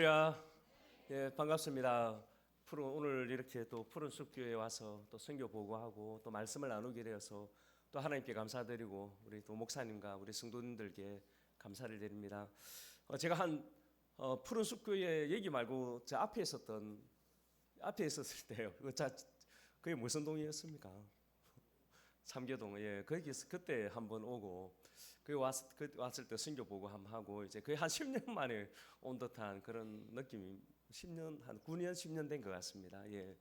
야, 예, 반갑습니다. 오늘 이렇게 또 푸른 숲교회에 와서 또 선교 보고하고 또 말씀을 나누게 되어서 또 하나님께 감사드리고 우리 또 목사님과 우리 성도님들께 감사를 드립니다. 제가 푸른 숲교회 얘기 말고 저 앞에 있었을 때요. 그게 무슨 동이었습니까? 삼교동. 예, 거기서 그때 한번 오고 왔을 때 선교 보고 한번 하고 이제 거의 한 10년 만에 온 듯한 그런 느낌이 10년 한 9년 10년 된 것 같습니다. 예.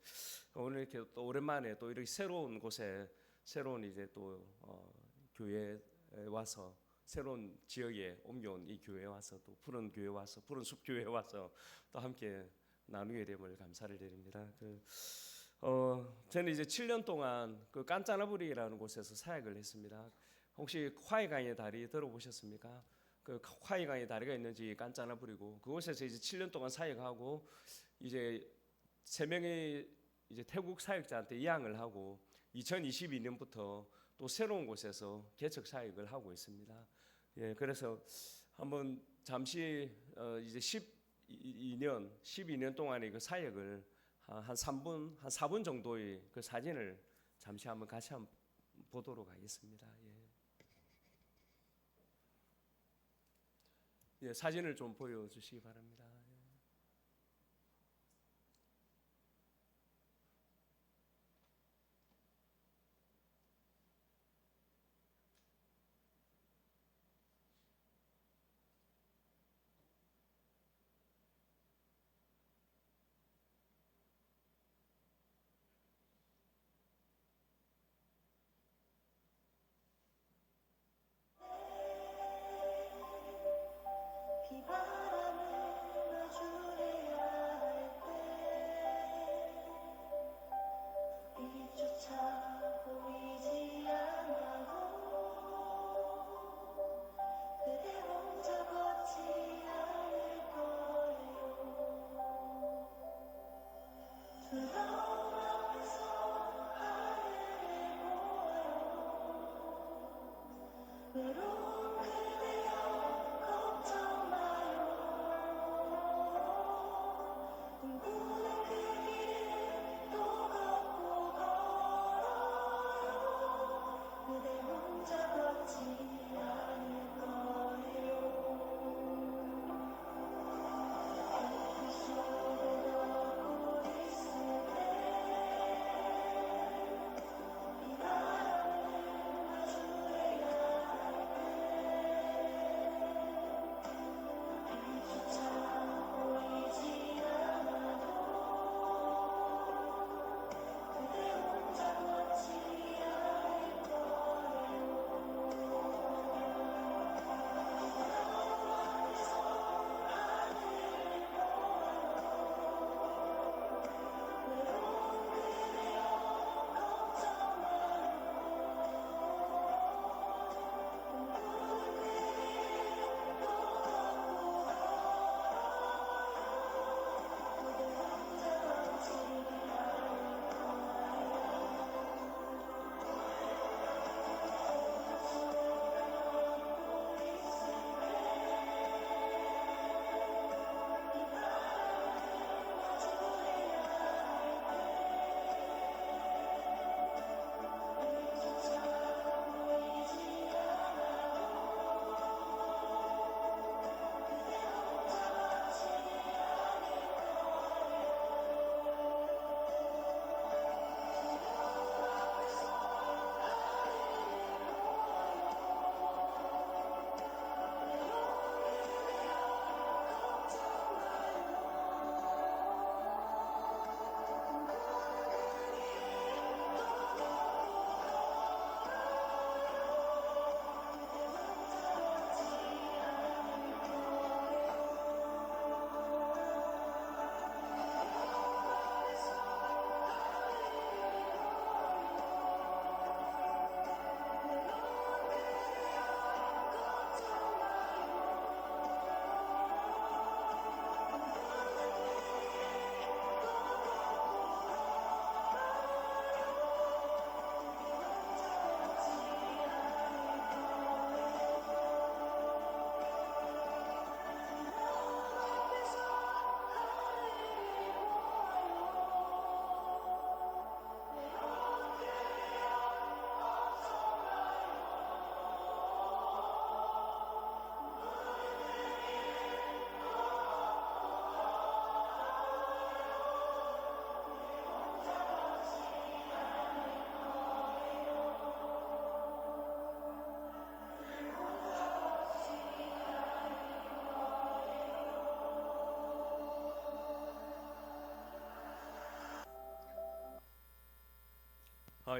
오늘 이렇게 또 오랜만에 또 이렇게 새로운 곳에 새로운 이제 또 교회에 와서 새로운 지역에 옮겨온 이 교회에 와서 또 푸른 교회 와서 푸른 숲 교회에 와서 또 함께 나누게 됨을 감사를 드립니다. 저는 이제 7년 동안 그 깐짜나부리라는 곳에서 사역을 했습니다. 혹시 화해강의 다리 들어보셨습니까? 그 화해강의 다리가 있는지 깐짜나부리고 그곳에서 이제 7년 동안 사역하고 이제 세 명의 이제 태국 사역자한테 이양을 하고 2022년부터 또 새로운 곳에서 개척 사역을 하고 있습니다. 예, 그래서 한번 잠시 이제 12년 동안의 그 사역을 한 3분, 한 4분 정도의 그 사진을 잠시 한번 같이 한번 보도록 하겠습니다. 예, 사진을 좀 보여주시기 바랍니다.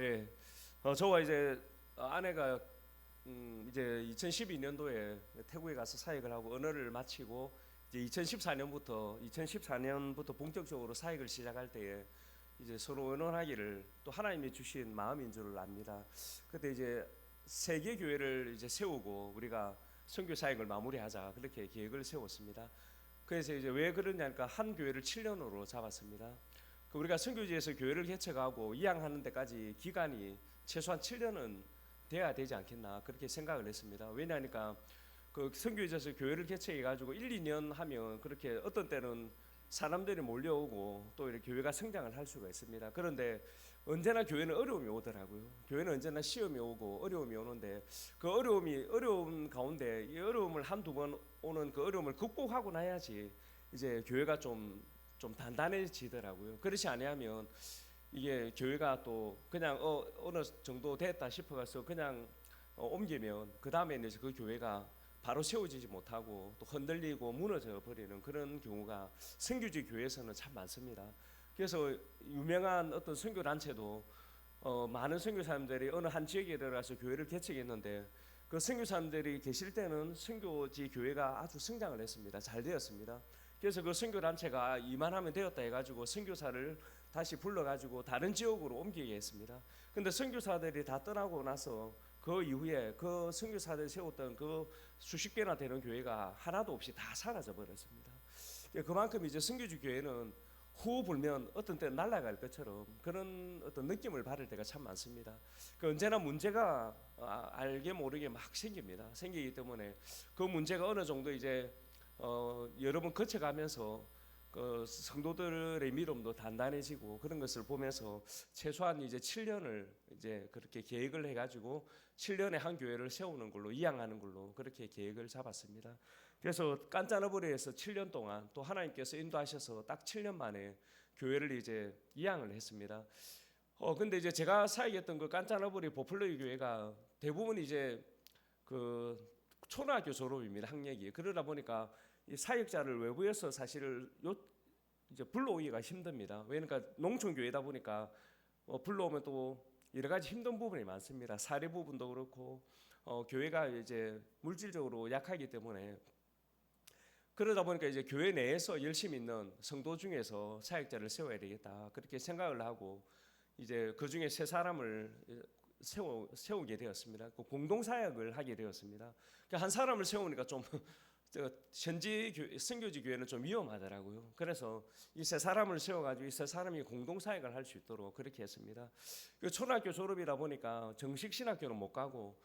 예. 저와 이제 아내가 이제 2012년도에 태국에 가서 사역을 하고 언어를 마치고 이제 2014년부터 본격적으로 사역을 시작할 때에 이제 서로 의논하기를 또 하나님이 주신 마음인 줄 압니다. 그때 이제 세계 교회를 이제 세우고 우리가 선교 사역을 마무리하자 그렇게 계획을 세웠습니다. 그래서 이제 왜 그러냐니까 한 교회를 7년으로 잡았습니다. 우리가 선교지에서 교회를 개척하고 이양하는 데까지 기간이 최소한 7년은 돼야 되지 않겠나 그렇게 생각을 했습니다. 왜냐하니까 그 선교지에서 교회를 개척해 가지고 1, 2년 하면 그렇게 어떤 때는 사람들이 몰려오고 또 이렇게 교회가 성장을 할 수가 있습니다. 그런데 언제나 교회는 어려움이 오더라고요. 교회는 언제나 시험이 오고 어려움이 오는데 그 어려움 가운데 이 어려움을 한두 번 오는 그 어려움을 극복하고 나야지 이제 교회가 좀 단단해지더라고요. 그렇지 아니하면 이게 교회가 또 그냥 어느 정도 됐다 싶어가서 그냥 옮기면 그 다음에는 그 교회가 바로 세워지지 못하고 또 흔들리고 무너져 버리는 그런 경우가 선교지 교회에서는 참 많습니다. 그래서 유명한 어떤 선교 단체도 많은 선교 사람들이 어느 한 지역에 들어가서 교회를 개척했는데 그 선교 사람들이 계실 때는 선교지 교회가 아주 성장을 했습니다. 잘 되었습니다. 그래서 그 선교 단체가 이만하면 되었다 해가지고 선교사를 다시 불러가지고 다른 지역으로 옮기게 했습니다. 근데 선교사들이 다 떠나고 나서 그 이후에 그 선교사들이 세웠던 그 수십 개나 되는 교회가 하나도 없이 다 사라져 버렸습니다. 그만큼 이제 선교지 교회는 후 불면 어떤 때는 날아갈 것처럼 그런 어떤 느낌을 받을 때가 참 많습니다. 언제나 문제가 알게 모르게 막 생깁니다. 생기기 때문에 그 문제가 어느 정도 이제 여러 번 거쳐가면서 그 성도들의 믿음도 단단해지고 그런 것을 보면서 최소한 이제 7년을 이제 그렇게 계획을 해가지고 7년에 한 교회를 세우는 걸로 이양하는 걸로 그렇게 계획을 잡았습니다. 그래서 깐짜너버리에서 7년 동안 또 하나님께서 인도하셔서 딱 7년 만에 교회를 이제 이양을 했습니다. 근데 이제 제가 사역했던 그 깐짜너버리 보플러이 교회가 대부분 이제 그 초등학교 졸업입니다. 학력이. 그러다 보니까 이 사역자를 외부에서 사실 이제 불러오기가 힘듭니다. 왜냐니까 농촌 교회다 보니까 불러오면 또 여러 가지 힘든 부분이 많습니다. 사례 부분도 그렇고 교회가 이제 물질적으로 약하기 때문에 그러다 보니까 이제 교회 내에서 열심히 있는 성도 중에서 사역자를 세워야 되겠다 그렇게 생각을 하고 이제 그 중에 세 사람을 세우게 되었습니다. 공동 사역을 하게 되었습니다. 한 사람을 세우니까 좀 현지 선교지 교회는 좀 위험하더라고요. 그래서 이 세 사람을 세워가지고 이 세 사람이 공동 사역을 할 수 있도록 그렇게 했습니다. 초등학교 졸업이다 보니까 정식 신학교는 못 가고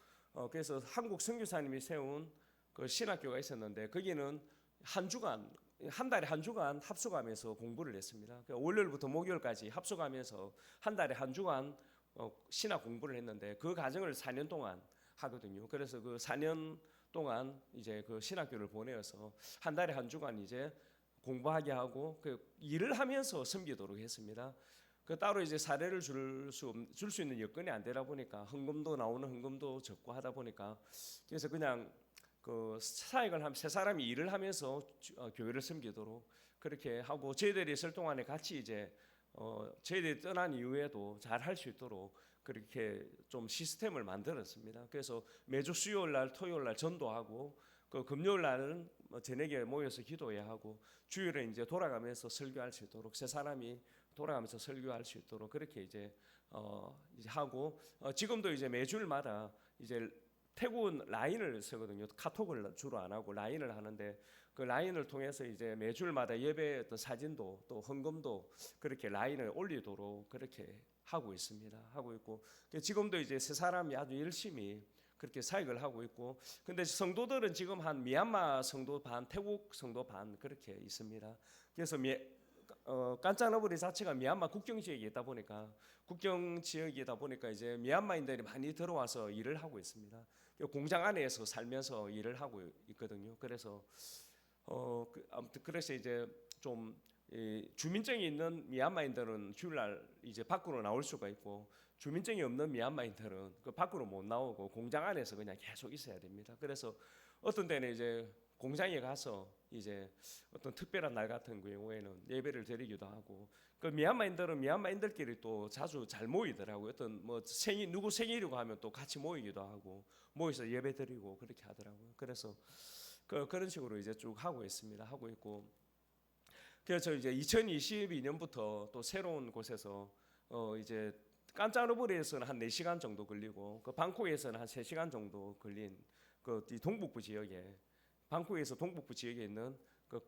그래서 한국 선교사님이 세운 그 신학교가 있었는데 거기는 한 달에 한 주간 합숙하면서 공부를 했습니다. 그러니까 월요일부터 목요일까지 합숙하면서 한 달에 한 주간 신학 공부를 했는데 그 과정을 4년 동안 하거든요. 그래서 그 4년 동안 이제 그 신학교를 보내어서 한 달에 한 주간 이제 공부하게 하고 그 일을 하면서 섬기도록 했습니다. 그 따로 이제 사례를 줄 수 있는 여건이 안 되다 보니까 헌금도 나오는 헌금도 적고 하다 보니까 그래서 그냥 그 사역을 세 사람이 일을 하면서 교회를 섬기도록 그렇게 하고 저희들이 있을 동안에 같이 이제 저희들이 떠난 이후에도 잘 할 수 있도록 그렇게 좀 시스템을 만들었습니다. 그래서 매주 수요일 날, 토요일 날 전도하고 그 금요일 날은 저녁에 모여서 기도해야 하고 주일에 이제 돌아가면서 설교할 수 있도록 세 사람이 돌아가면서 설교할 수 있도록 그렇게 이제 하고 지금도 이제 매주일마다 이제 태국은 라인을 쓰거든요. 카톡을 주로 안 하고 라인을 하는데 그 라인을 통해서 이제 매주일마다 예배의 어떤 사진도 또 헌금도 그렇게 라인을 올리도록 그렇게 하고 있습니다. 하고 있고 지금도 이제 세 사람이 아주 열심히 그렇게 사역을 하고 있고 근데 성도들은 지금 한 미얀마 성도 반, 태국 성도 반 그렇게 있습니다. 그래서 깐짜너버리 자체가 미얀마 국경 지역에 있다 보니까 국경 지역이다 보니까 이제 미얀마인들이 많이 들어와서 일을 하고 있습니다. 공장 안에서 살면서 일을 하고 있거든요. 그래서 아무튼 그래서 이제 좀 주민증이 있는 미얀마인들은 주일날 이제 밖으로 나올 수가 있고 주민증이 없는 미얀마인들은 그 밖으로 못 나오고 공장 안에서 그냥 계속 있어야 됩니다. 그래서 어떤 때는 이제 공장에 가서 이제 어떤 특별한 날 같은 경우에는 예배를 드리기도 하고, 그 미얀마인들은 미얀마인들끼리 또 자주 잘 모이더라고요. 어떤 뭐 생일 누구 생일이고 하면 또 같이 모이기도 하고 모여서 예배 드리고 그렇게 하더라고요. 그래서 그런 식으로 이제 쭉 하고 있습니다. 하고 있고, 그래서 이제 2022년부터 또 새로운 곳에서 이제 깐짜르부리에서는 한 4시간 정도 걸리고, 그 방콕에서는 한 3시간 정도 걸린 그 동북부 지역에, 방콕에서 동북부 지역에 있는 그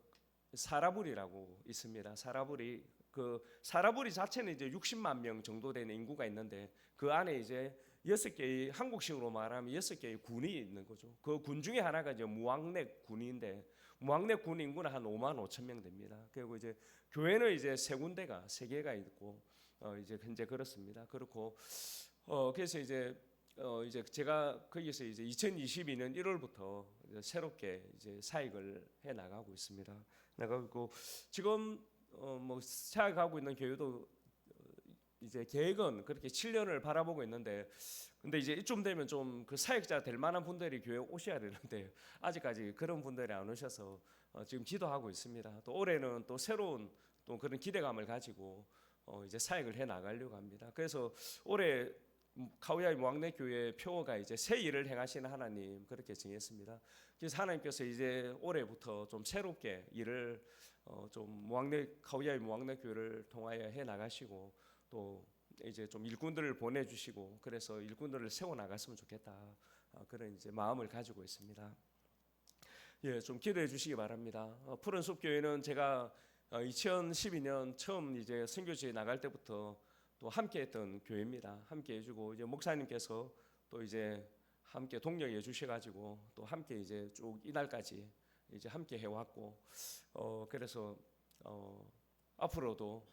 사라부리라고 있습니다. 사라부리, 그 사라부리 자체는 이제 60만 명 정도 되는 인구가 있는데, 그 안에 이제 6개의, 한국식으로 말하면 6개의 군이 있는 거죠. 그 군 중에 하나가 이제 무왕렉 군인데, 무왕렉 군 인구는 한 5만 5천 명 됩니다. 그리고 이제 교회는 이제 3군데가 3개가 있고, 이제 현재 그렇습니다. 그렇고 그래서 이제 제가 거기서 이제 2022년 1월부터 이제 새롭게 이제 사역을 해 나가고 있습니다. 나가고 지금 뭐 사역하고 있는 교회도 이제 계획은 그렇게 7년을 바라보고 있는데, 근데 이제 이쯤 되면 좀 그 사역자 될 만한 분들이 교회 오셔야 되는데 아직까지 그런 분들이 안 오셔서 지금 기도하고 있습니다. 또 올해는 또 새로운 또 그런 기대감을 가지고 이제 사역을 해 나가려고 합니다. 그래서 올해 카오야이 무왕내 교회 표어가 이제 새 일을 행하시는 하나님, 그렇게 정했습니다. 그래서 하나님께서 이제 올해부터 좀 새롭게 일을 좀 카오야이 무왕내 교회를 통하여 해 나가시고, 또 이제 좀 일꾼들을 보내주시고, 그래서 일꾼들을 세워 나갔으면 좋겠다, 그런 이제 마음을 가지고 있습니다. 예, 좀 기도해 주시기 바랍니다. 푸른 숲 교회는 제가 2012년 처음 이제 선교지에 나갈 때부터 또 함께했던 교회입니다. 함께 해주고, 이제 목사님께서 또 이제 함께 동력해 주셔가지고 또 함께 이제 쭉 이날까지 이제 함께 해왔고, 그래서 앞으로도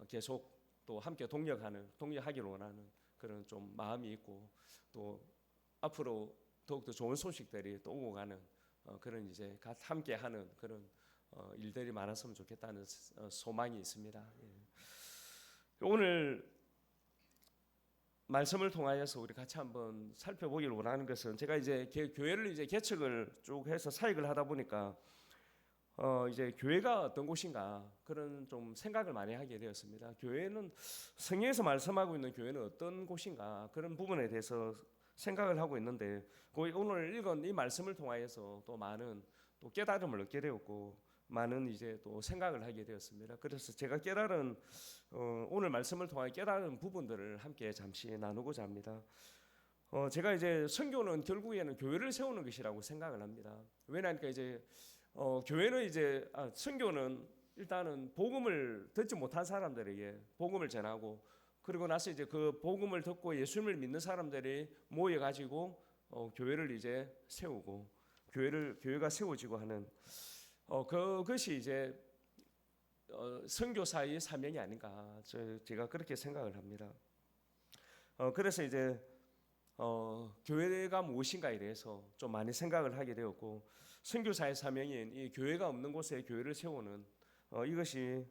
계속 또 함께 동력하기를 원하는 그런 좀 마음이 있고, 또 앞으로 더욱더 좋은 소식들이 또 오고 가는 그런 이제 함께하는 그런 일들이 많았으면 좋겠다는 소망이 있습니다. 예. 오늘 말씀을 통하여서 우리 같이 한번 살펴보기를 원하는 것은, 제가 이제 교회를 이제 개척을 쭉 해서 사역을 하다 보니까 이제 교회가 어떤 곳인가 그런 좀 생각을 많이 하게 되었습니다. 교회는, 성경에서 말씀하고 있는 교회는 어떤 곳인가, 그런 부분에 대해서 생각을 하고 있는데, 오늘 읽은 이 말씀을 통하여서 또 많은 또 깨달음을 얻게 되었고, 많은 이제 또 생각을 하게 되었습니다. 그래서 제가 깨달은 오늘 말씀을 통해 깨달은 부분들을 함께 잠시 나누고자 합니다. 제가 이제 선교는 결국에는 교회를 세우는 것이라고 생각을 합니다. 왜냐하니까 이제 교회는 이제 선교는 일단은 복음을 듣지 못한 사람들에게 복음을 전하고, 그리고 나서 이제 그 복음을 듣고 예수님을 믿는 사람들이 모여 가지고 교회를 이제 세우고, 교회가 세워지고 하는 그것이 이제 선교사의 사명이 아닌가, 제가 그렇게 생각을 합니다. 그래서 이제 교회가 무엇인가에 대해서 좀 많이 생각을 하게 되었고, 선교사의 사명인 이 교회가 없는 곳에 교회를 세우는 이것이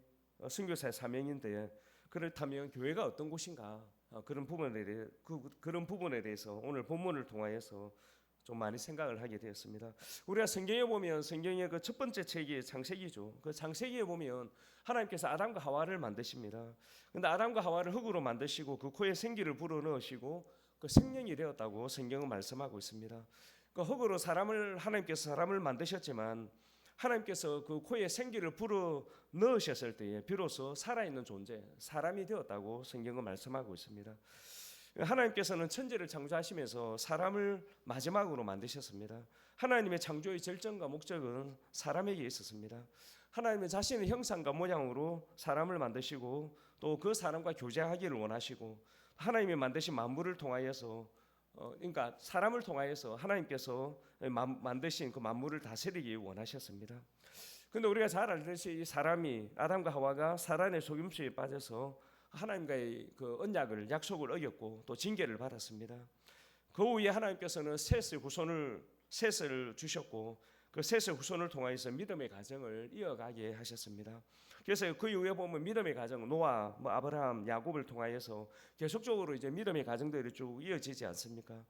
선교사의 사명인데, 그렇다면 교회가 어떤 곳인가, 그런 부분에 대해서 오늘 본문을 통하여서 좀 많이 생각을 하게 되었습니다. 우리가 성경에 보면, 성경의 그 첫 번째 책이 창세기죠. 그 창세기에 보면 하나님께서 아담과 하와를 만드십니다. 그런데 아담과 하와를 흙으로 만드시고 그 코에 생기를 불어넣으시고 그 생명이 되었다고 성경은 말씀하고 있습니다. 그 흙으로 하나님께서 사람을 만드셨지만, 하나님께서 그 코에 생기를 불어 넣으셨을 때에 비로소 살아있는 존재, 사람이 되었다고 성경은 말씀하고 있습니다. 하나님께서는 천지를 창조하시면서 사람을 마지막으로 만드셨습니다. 하나님의 창조의 절정과 목적은 사람에게 있었습니다. 하나님은 자신의 형상과 모양으로 사람을 만드시고, 또 그 사람과 교제하기를 원하시고, 하나님이 만드신 만물을 통하여서 그러니까 사람을 통하여서 하나님께서 만드신 그 만물을 다스리기 원하셨습니다. 그런데 우리가 잘 알듯이 이 사람이, 아담과 하와가 사란의 속임수에 빠져서 하나님과의 그 언약을, 약속을 어겼고 또 징계를 받았습니다. 그 후에 하나님께서는 셋을 주셨고, 그 셋의 후손을 통하여서 믿음의 가정을 이어가게 하셨습니다. 그래서 그 이후에 보면 믿음의 가정, 노아, 아브라함, 야곱을 통하여서 계속적으로 이제 믿음의 가정들이 쭉 이어지지 않습니까?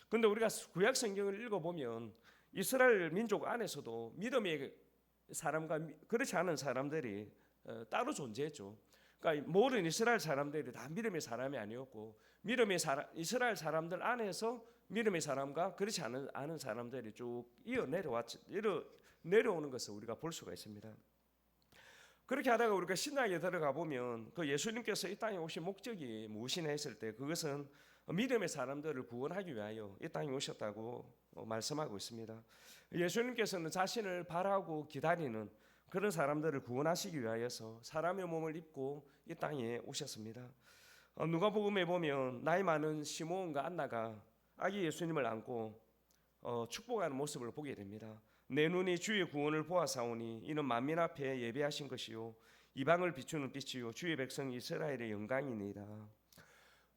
그런데 우리가 구약 성경을 읽어보면 이스라엘 민족 안에서도 믿음의 사람과 그렇지 않은 사람들이 따로 존재했죠. 그러니까 모든 이스라엘 사람들이 다 믿음의 사람이 아니었고 이스라엘 사람들 안에서 믿음의 사람과 그렇지 않은 사람들이 쭉 내려오는 것을 우리가 볼 수가 있습니다. 그렇게 하다가 우리가 신약에 들어가 보면 그 예수님께서 이 땅에 오신 목적이 무엇이냐 했을 때 그것은 믿음의 사람들을 구원하기 위하여 이 땅에 오셨다고 말씀하고 있습니다. 예수님께서는 자신을 바라고 기다리는 그런 사람들을 구원하시기 위하여서 사람의 몸을 입고 이 땅에 오셨습니다. 누가복음에 보면 나이 많은 시므온과 안나가 아기 예수님을 안고 축복하는 모습을 보게 됩니다. 내 눈이 주의 구원을 보아사오니 이는 만민 앞에 예배하신 것이요 이방을 비추는 빛이요 주의 백성 이스라엘의 영광이니이다.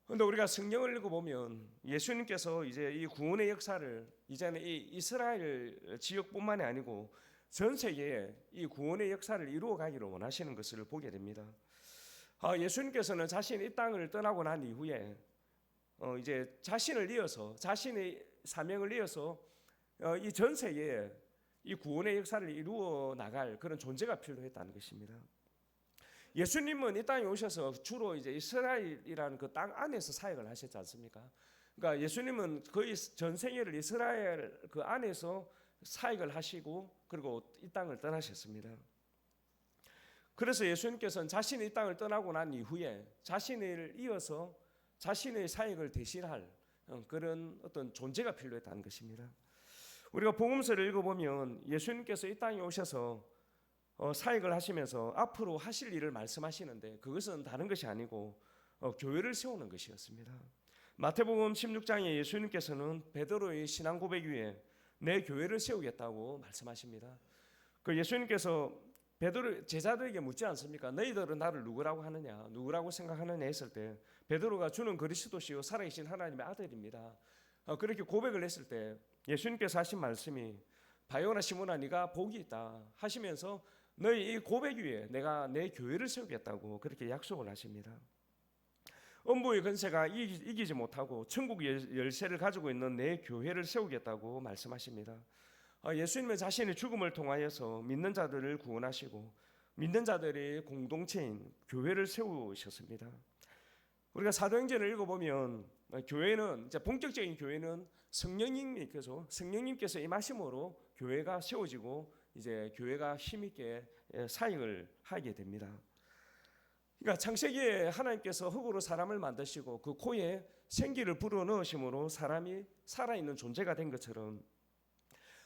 그런데 우리가 성경을 읽어보면 예수님께서 이제 이 구원의 역사를 이제는 이 이스라엘 지역뿐만이 아니고 전 세계에 이 구원의 역사를 이루어가기를 원하시는 것을 보게 됩니다. 예수님께서는 자신이 이 땅을 떠나고 난 이후에 이제 자신을 이어서 자신의 사명을 이어서 이 전 세계에 이 구원의 역사를 이루어 나갈 그런 존재가 필요했다는 것입니다. 예수님은 이 땅에 오셔서 주로 이제 이스라엘이라는 그 땅 안에서 사역을 하셨지 않습니까? 그러니까 예수님은 거의 전 세계를 이스라엘 그 안에서 사역을 하시고 그리고 이 땅을 떠나셨습니다. 그래서 예수님께서는 자신이 이 땅을 떠나고 난 이후에 자신을 이어서 자신의 사역을 대신할 그런 어떤 존재가 필요했다는 것입니다. 우리가 복음서를 읽어보면 예수님께서 이 땅에 오셔서 사역을 하시면서 앞으로 하실 일을 말씀하시는데 그것은 다른 것이 아니고 교회를 세우는 것이었습니다. 마태복음 16장에 예수님께서는 베드로의 신앙 고백 위에 내 교회를 세우겠다고 말씀하십니다. 그 예수님께서 베드로 제자들에게 묻지 않습니까? 너희들은 나를 누구라고 하느냐, 누구라고 생각하느냐 했을 때 베드로가 주는 그리스도시요 살아계신 하나님의 아들입니다. 그렇게 고백을 했을 때 예수님께서 하신 말씀이 바요나 시몬아 네가 복이 있다 하시면서 너희 이 고백 위에 내가 내 교회를 세우겠다고 그렇게 약속을 하십니다. 음부의 권세가 이기지 못하고 천국의 열쇠를 가지고 있는 내 교회를 세우겠다고 말씀하십니다. 예수님은 자신의 죽음을 통하여서 믿는 자들을 구원하시고 믿는 자들의 공동체인 교회를 세우셨습니다. 우리가 사도행전을 읽어보면 교회는 이제 본격적인 교회는 성령님께서 임하심으로 교회가 세워지고 이제 교회가 힘있게 사역을 하게 됩니다. 그러니까 창세기에 하나님께서 흙으로 사람을 만드시고 그 코에 생기를 불어넣으심으로 사람이 살아있는 존재가 된 것처럼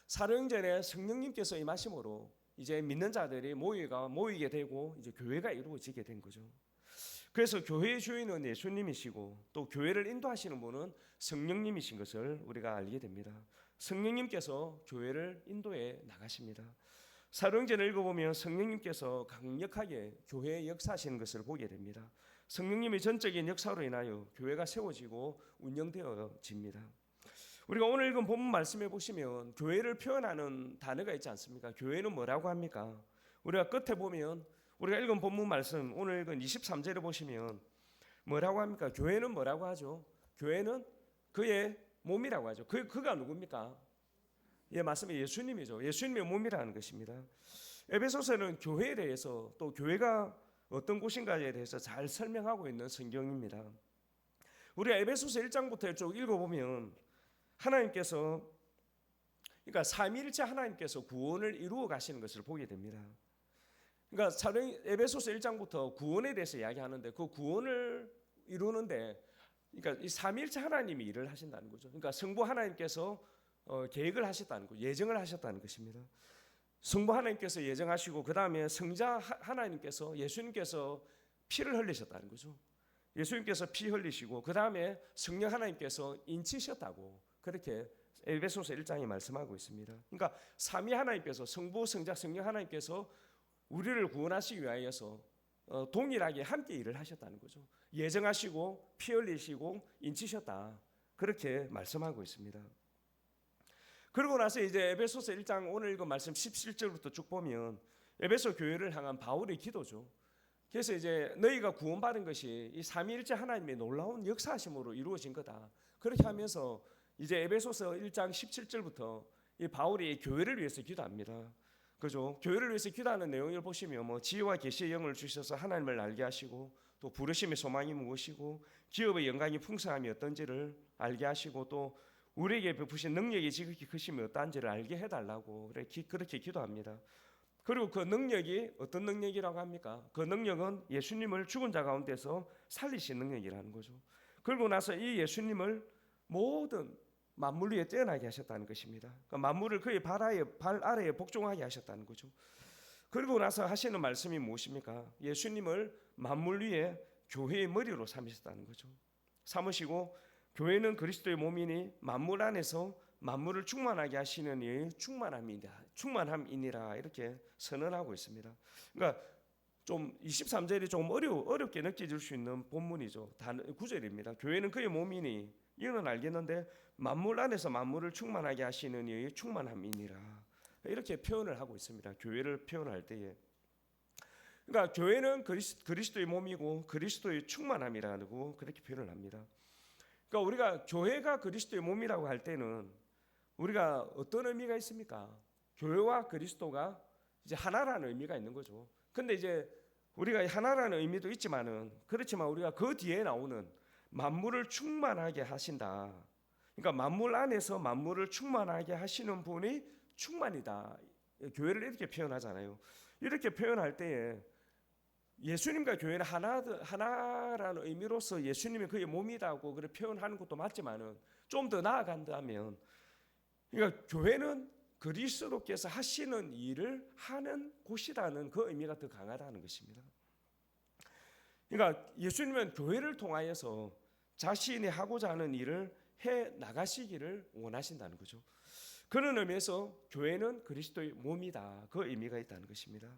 사도행전에 성령님께서 임하심으로 이제 믿는 자들이 모이게 되고 이제 교회가 이루어지게 된 거죠. 그래서 교회의 주인은 예수님이시고 또 교회를 인도하시는 분은 성령님이신 것을 우리가 알게 됩니다. 성령님께서 교회를 인도해 나가십니다. 사도행전을 읽어보면 성령님께서 강력하게 교회에 역사하시는 것을 보게 됩니다. 성령님의 전적인 역사로 인하여 교회가 세워지고 운영되어집니다. 우리가 오늘 읽은 본문 말씀해 보시면 교회를 표현하는 단어가 있지 않습니까? 교회는 뭐라고 합니까? 우리가 끝에 보면 우리가 읽은 본문 말씀 오늘 읽은 23절에 보시면 뭐라고 합니까? 교회는 뭐라고 하죠? 교회는 그의 몸이라고 하죠. 그가 누굽니까? 예, 맞습니다. 예수님이죠. 예수님의 몸이라는 것입니다. 에베소서는 교회에 대해서 또 교회가 어떤 곳인가에 대해서 잘 설명하고 있는 성경입니다. 우리가 에베소서 1장부터 쭉 읽어보면 하나님께서 그러니까 삼위일체 하나님께서 구원을 이루어 가시는 것을 보게 됩니다. 그러니까 에베소서 1장부터 구원에 대해서 이야기하는데 그 구원을 이루는데 그러니까 이 삼위일체 하나님이 일을 하신다는 거죠. 그러니까 성부 하나님께서 계획을 하셨다는 거, 예정을 하셨다는 것입니다. 성부 하나님께서 예정하시고 그 다음에 성자 하나님께서 예수님께서 피를 흘리셨다는 거죠. 예수님께서 피 흘리시고 그 다음에 성령 하나님께서 인치셨다고 그렇게 에베소서 1장이 말씀하고 있습니다. 그러니까 삼위 하나님께서 성부, 성자, 성령 하나님께서 우리를 구원하시기 위하여서 동일하게 함께 일을 하셨다는 거죠. 예정하시고 피 흘리시고 인치셨다 그렇게 말씀하고 있습니다. 그러고 나서 이제 에베소서 1장 오늘 읽은 말씀 17절부터 쭉 보면 에베소 교회를 향한 바울의 기도죠. 그래서 이제 너희가 구원받은 것이 이 삼위일체 하나님의 놀라운 역사하심으로 이루어진 거다. 그렇게 하면서 이제 에베소서 1장 17절부터 이 바울이 교회를 위해서 기도합니다. 그죠? 교회를 위해서 기도하는 내용을 보시면 뭐 지혜와 계시의 영을 주셔서 하나님을 알게 하시고 또 부르심의 소망이 무엇이고 기업의 영광이 풍성함이 어떤지를 알게 하시고 또 우리에게 베푸신 능력이 지극히 크심이 어떠한지를 알게 해달라고 그렇게 기도합니다. 그리고 그 능력이 어떤 능력이라고 합니까? 그 능력은 예수님을 죽은 자 가운데서 살리신 능력이라는 거죠. 그리고 나서 이 예수님을 모든 만물 위에 뛰어나게 하셨다는 것입니다. 그러니까 만물을 그의 발 아래에 복종하게 하셨다는 거죠. 그리고 나서 하시는 말씀이 무엇입니까? 예수님을 만물 위에 교회의 머리로 삼으셨다는 거죠. 삼으시고 교회는 그리스도의 몸이니 만물 안에서 만물을 충만하게 하시는 이의 충만함이니라 이렇게 선언하고 있습니다. 그러니까 좀 23절이 조금 어렵게 느껴질 수 있는 본문이죠. 구절입니다. 교회는 그의 몸이니 이거는 알겠는데 만물 안에서 만물을 충만하게 하시는 이의 충만함이니라 이렇게 표현을 하고 있습니다. 교회를 표현할 때에 그러니까 교회는 그리스도의 몸이고 그리스도의 충만함이라고 그렇게 표현을 합니다. 그러니까 우리가 교회가 그리스도의 몸이라고 할 때는 우리가 어떤 의미가 있습니까? 교회와 그리스도가 이제 하나라는 의미가 있는 거죠. 근데 이제 우리가 하나라는 의미도 있지만은 그렇지만 우리가 그 뒤에 나오는 만물을 충만하게 하신다. 그러니까 만물 안에서 만물을 충만하게 하시는 분이 충만이다. 교회를 이렇게 표현하잖아요. 이렇게 표현할 때에 예수님과 교회는 하나라는 의미로서 예수님이 그의 몸이라고 그렇게 표현하는 것도 맞지만은 좀 더 나아간다면 그러니까 교회는 그리스도께서 하시는 일을 하는 곳이라는 그 의미가 더 강하다는 것입니다. 그러니까 예수님은 교회를 통하여서 자신이 하고자 하는 일을 해 나가시기를 원하신다는 거죠. 그런 의미에서 교회는 그리스도의 몸이다. 그 의미가 있다는 것입니다.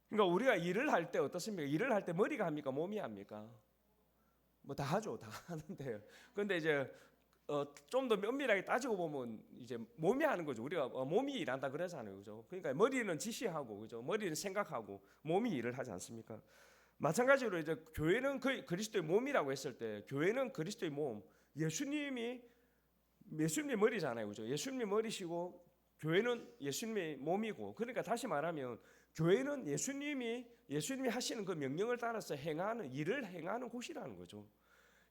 그러니까 우리가 일을 할 때 어떻습니까? 일을 할 때 머리가 합니까? 몸이 합니까? 뭐 다 하죠. 다 하는데. 근데 이제 좀 더 면밀하게 따지고 보면 이제 몸이 하는 거죠. 우리가 몸이 일한다 그러잖아요. 그죠? 그러니까 머리는 지시하고 그죠? 머리는 생각하고 몸이 일을 하지 않습니까? 마찬가지로 이제 교회는 그리스도의 몸이라고 했을 때 교회는 그리스도의 몸, 예수님이 머리잖아요. 그죠? 예수님이 머리시고 교회는 예수님의 몸이고 그러니까 다시 말하면 교회는 예수님이 하시는 그 명령을 따라서 일을 행하는 곳이라는 거죠.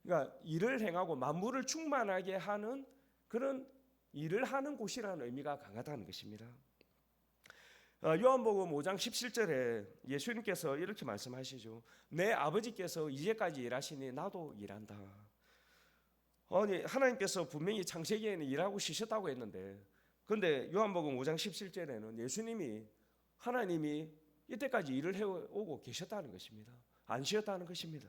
그러니까 일을 행하고 만물을 충만하게 하는 그런 일을 하는 곳이라는 의미가 강하다는 것입니다. 요한복음 5장 17절에 예수님께서 이렇게 말씀하시죠. 내 아버지께서 이제까지 일하시니 나도 일한다. 아니 하나님께서 분명히 창세기에는 일하고 쉬셨다고 했는데 그런데 요한복음 5장 17절에는 하나님이 이때까지 일을 해오고 계셨다는 것입니다. 안 쉬었다는 것입니다.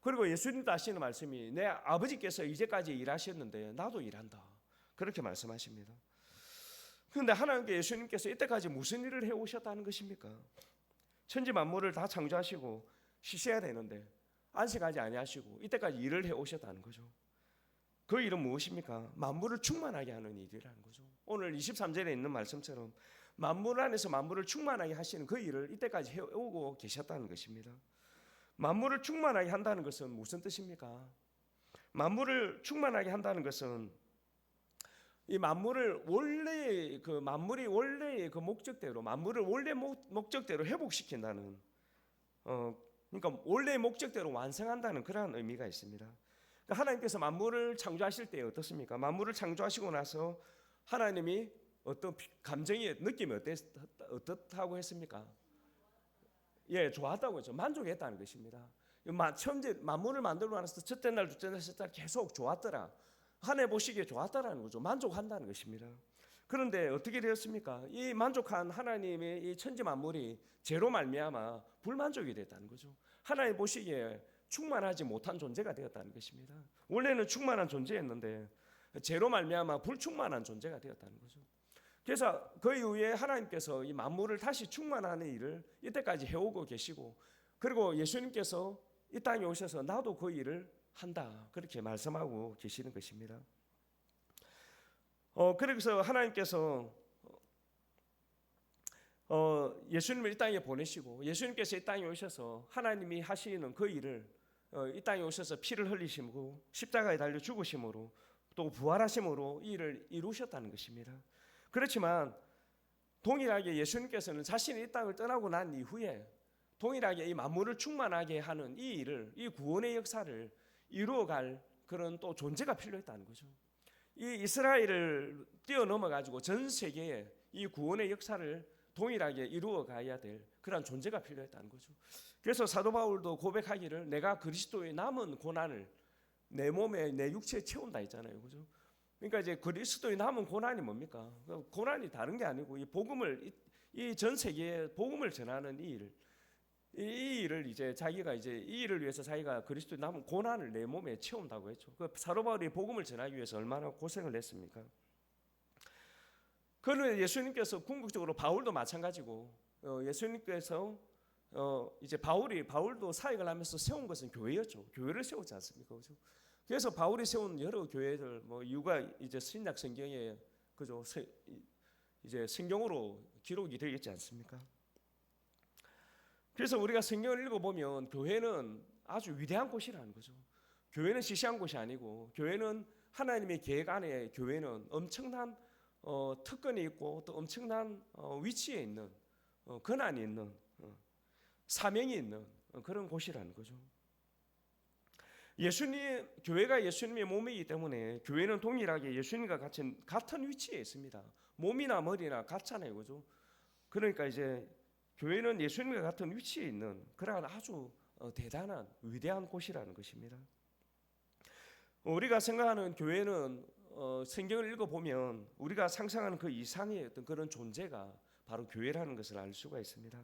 그리고 예수님도 하시는 말씀이 내 아버지께서 이제까지 일하셨는데 나도 일한다. 그렇게 말씀하십니다. 그런데 하나님께 예수님께서 이때까지 무슨 일을 해오셨다는 것입니까? 천지 만물을 다 창조하시고 쉬셔야 되는데 안식하지 아니하시고 이때까지 일을 해오셨다는 거죠. 그 일은 무엇입니까? 만물을 충만하게 하는 일이라는 거죠. 오늘 23절에 있는 말씀처럼 만물 안에서 만물을 충만하게 하시는 그 일을 이때까지 해오고 계셨다는 것입니다. 만물을 충만하게 한다는 것은 무슨 뜻입니까? 만물을 충만하게 한다는 것은 이 만물을 만물이 원래의 그 목적대로 만물을 원래 목적대로 회복시킨다는 그러니까 원래의 목적대로 완성한다는 그러한 의미가 있습니다. 그러니까 하나님께서 만물을 창조하실 때 어떻습니까? 만물을 창조하시고 나서 하나님이 어떤 느낌이 어떻다고 했습니까? 예, 좋았다고 했죠. 만족했다는 것입니다. 천재 만물을 만들고 나서 첫째 날, 둘째 날, 셋째 날 계속 좋았더라. 하나님 보시기에 좋았다라는 거죠. 만족한다는 것입니다. 그런데 어떻게 되었습니까? 이 만족한 하나님의 이 천지 만물이 죄로 말미암아 불만족이 됐다는 거죠. 하나님 보시기에 충만하지 못한 존재가 되었다는 것입니다. 원래는 충만한 존재였는데 죄로 말미암아 불충만한 존재가 되었다는 거죠. 그래서 그 이후에 하나님께서 이 만물을 다시 충만하는 일을 이때까지 해오고 계시고 그리고 예수님께서 이 땅에 오셔서 나도 그 일을 한다 그렇게 말씀하고 계시는 것입니다. 그래서 하나님께서 예수님을 이 땅에 보내시고 예수님께서 이 땅에 오셔서 하나님이 하시는 그 일을 이 땅에 오셔서 피를 흘리시고 십자가에 달려 죽으심으로 또 부활하심으로 이 일을 이루셨다는 것입니다. 그렇지만 동일하게 예수님께서는 자신이 이 땅을 떠나고 난 이후에 동일하게 이 만물을 충만하게 하는 이 일을, 이 구원의 역사를 이루어갈 그런 또 존재가 필요했다는 거죠. 이 이스라엘을 뛰어넘어 가지고 전 세계에 이 구원의 역사를 동일하게 이루어 가야 될 그런 존재가 필요했다는 거죠. 그래서 사도 바울도 고백하기를 내가 그리스도의 남은 고난을 내 몸에 내 육체에 채운다 했잖아요. 그죠? 그러니까 이제 그리스도의 남은 고난이 뭡니까? 고난이 다른 게 아니고 이 복음을 이 전 세계에 복음을 전하는 이 일을 이제 자기가 이제 이 일을 위해서 자기가 그리스도의 남은 고난을 내 몸에 채운다고 했죠. 그 사도 바울이 복음을 전하기 위해서 얼마나 고생을 했습니까? 그런데 예수님께서 궁극적으로 바울도 마찬가지고 예수님께서 이제 바울도 사역을 하면서 세운 것은 교회였죠. 교회를 세우지 않습니까? 그죠? 그래서 바울이 세운 여러 교회들 뭐 이유가 이제 신약 성경에 그죠? 이제 성경으로 기록이 되겠지 않습니까? 그래서 우리가 성경을 읽어보면 교회는 아주 위대한 곳이라는 거죠. 교회는 시시한 곳이 아니고 교회는 하나님의 계획 안에 교회는 엄청난 특권이 있고 또 엄청난 위치에 있는 권한이 있는 사명이 있는 그런 곳이라는 거죠. 교회가 예수님의 몸이기 때문에 교회는 동일하게 예수님과 같은 위치에 있습니다. 몸이나 머리나 같잖아요, 그죠? 그러니까 이제 교회는 예수님과 같은 위치에 있는 그러한 아주 대단한 위대한 곳이라는 것입니다. 우리가 생각하는 교회는 성경을 읽어보면 우리가 상상하는 그 이상의 어떤 그런 존재가 바로 교회라는 것을 알 수가 있습니다.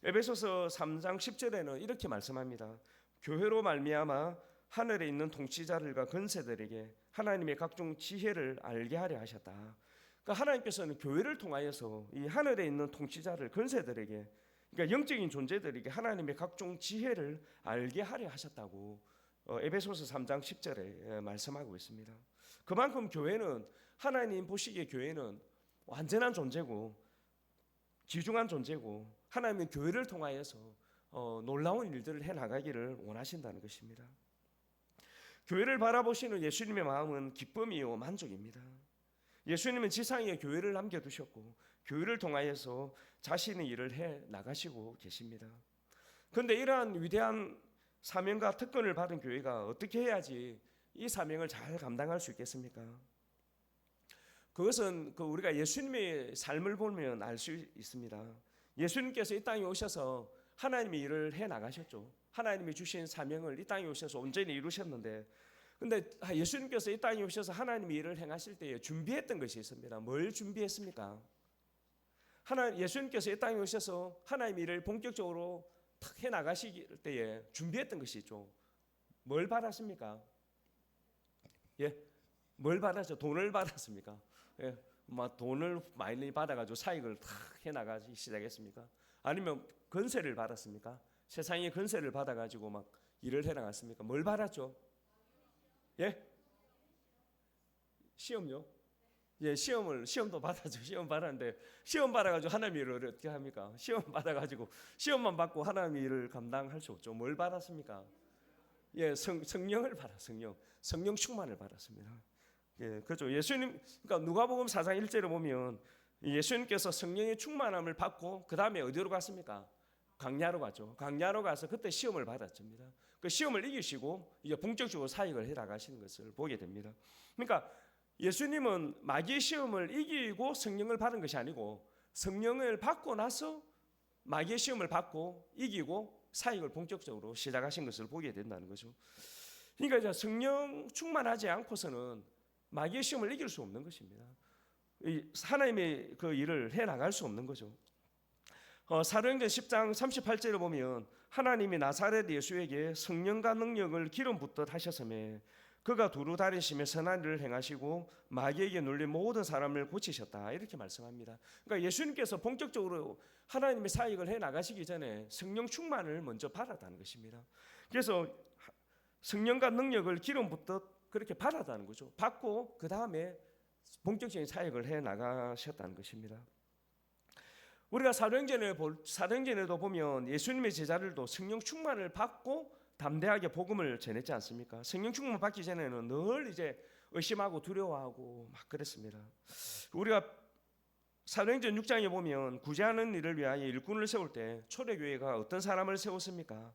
에베소서 3장 10절에는 이렇게 말씀합니다. 교회로 말미암아 하늘에 있는 통치자들과 권세들에게 하나님의 각종 지혜를 알게 하려 하셨다. 그러니까 하나님께서는 교회를 통하여서 이 하늘에 있는 통치자들, 권세들에게, 그러니까 영적인 존재들에게 하나님의 각종 지혜를 알게 하려 하셨다고 에베소서 3장 10절에 말씀하고 있습니다. 그만큼 교회는 하나님 보시기에 교회는 완전한 존재고 귀중한 존재고 하나님은 교회를 통하여서 놀라운 일들을 해나가기를 원하신다는 것입니다. 교회를 바라보시는 예수님의 마음은 기쁨이요 만족입니다. 예수님은 지상에 교회를 남겨두셨고 교회를 통하여서 자신의 일을 해나가시고 계십니다. 그런데 이러한 위대한 사명과 특권을 받은 교회가 어떻게 해야지 이 사명을 잘 감당할 수 있겠습니까? 그것은 우리가 예수님의 삶을 보면 알 수 있습니다. 예수님께서 이 땅에 오셔서 하나님의 일을 해나가셨죠. 하나님이 주신 사명을 이 땅에 오셔서 온전히 이루셨는데, 근데 예수님께서 이 땅에 오셔서 하나님의 일을 행하실 때에 준비했던 것이 있습니다. 뭘 준비했습니까? 예수님께서 이 땅에 오셔서 하나님의 일을 본격적으로 탁 해나가실 때에 준비했던 것이 있죠. 뭘 받았습니까? 예, 뭘 받았죠? 돈을 받았습니까? 예, 막 돈을 많이 받아가지고 사역을 탁 해나가기 시작했습니까? 아니면 권세를 받았습니까? 세상의 권세를 받아가지고 막 일을 해나갔습니까? 뭘 받았죠? 예? 시험요? 예, 시험도 받았죠. 시험 받았는데 시험 받아가지고 하나님의 일을 어떻게 합니까? 시험 받아가지고 시험만 받고 하나님의 일을 감당할 수 없죠. 뭘 받았습니까? 예, 성령을 성령 충만을 받았습니다. 예, 그렇죠. 그러니까 누가복음 4장 1절에 보면 예수님께서 성령의 충만함을 받고 그 다음에 어디로 갔습니까? 광야로 갔죠. 광야로 가서 그때 시험을 받았습니다. 그 시험을 이기시고 이제 본격적으로 사역을 해 나가시는 것을 보게 됩니다. 그러니까 예수님은 마귀의 시험을 이기고 성령을 받은 것이 아니고 성령을 받고 나서 마귀의 시험을 받고 이기고 사역을 본격적으로 시작하신 것을 보게 된다는 거죠. 그러니까 이제 성령 충만하지 않고서는 마귀의 시험을 이길 수 없는 것입니다. 하나님의 그 일을 해 나갈 수 없는 거죠. 사도행전 10장 38절에 보면 하나님이 나사렛 예수에게 성령과 능력을 기름 붓듯 하셨으며 그가 두루 다니시며 선한 일을 행하시고 마귀에게 눌린 모든 사람을 고치셨다, 이렇게 말씀합니다. 그러니까 예수님께서 본격적으로 하나님의 사역을 해 나가시기 전에 성령 충만을 먼저 받았다는 것입니다. 그래서 성령과 능력을 기름 붓듯 그렇게 받았다는 거죠. 받고 그 다음에 본격적인 사역을 해 나가셨다는 것입니다. 우리가 사도행전에도 보면 예수님의 제자들도 성령 충만을 받고 담대하게 복음을 전했지 않습니까? 성령 충만 받기 전에는 늘 이제 의심하고 두려워하고 막 그랬습니다. 우리가 사도행전 6장에 보면 구제하는 일을 위하여 일꾼을 세울 때 초대교회가 어떤 사람을 세웠습니까?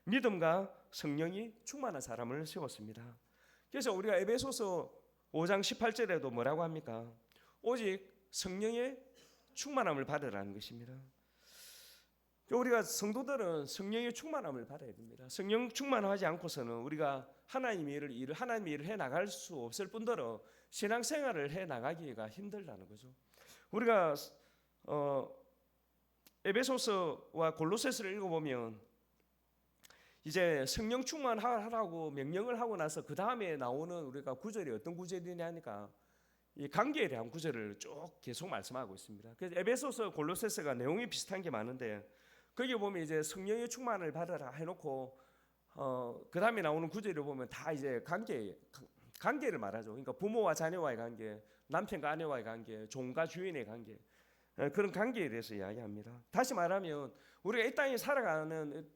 믿음과 성령이 충만한 사람을 세웠습니다. 그래서 우리가 에베소서 5장 18절에도 뭐라고 합니까? 오직 성령의 충만함을 받으라는 것입니다. 우리가 성도들은 성령의 충만함을 받아야 됩니다. 성령 충만하지 않고서는 우리가 하나님의 일을 해 나갈 수 없을 뿐더러 신앙생활을 해 나가기가 힘들다는 거죠. 우리가 에베소서와 골로새서를 읽어보면 이제 성령 충만하라고 명령을 하고 나서 그 다음에 나오는 우리가 구절이 어떤 구절이냐니까 이 관계에 대한 구절을 쭉 계속 말씀하고 있습니다. 그래서 에베소서, 골로새서가 내용이 비슷한 게 많은데 거기 보면 이제 성령의 충만을 받아라 해놓고 그 다음에 나오는 구절을 보면 다 이제 관계를 말하죠. 그러니까 부모와 자녀와의 관계, 남편과 아내와의 관계, 종과 주인의 관계, 그런 관계에 대해서 이야기합니다. 다시 말하면 우리가 이 땅에 살아가는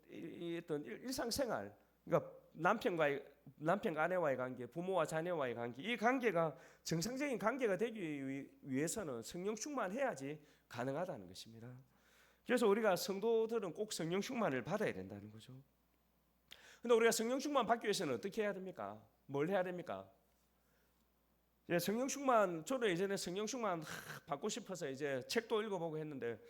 어떤 일상생활, 그러니까 남편과 아내와의 관계, 부모와 자녀와의 관계, 이 관계가 정상적인 관계가 되기 위해서는 성령 충만해야지 가능하다는 것입니다. 그래서 우리가 성도들은 꼭 성령 충만을 받아야 된다는 거죠. 근데 우리가 성령 충만 받기 위해서는 어떻게 해야 됩니까? 뭘 해야 됩니까? 성령 충만, 저도 예전에 성령 충만 받고 싶어서 이제 책도 읽어보고 했는데,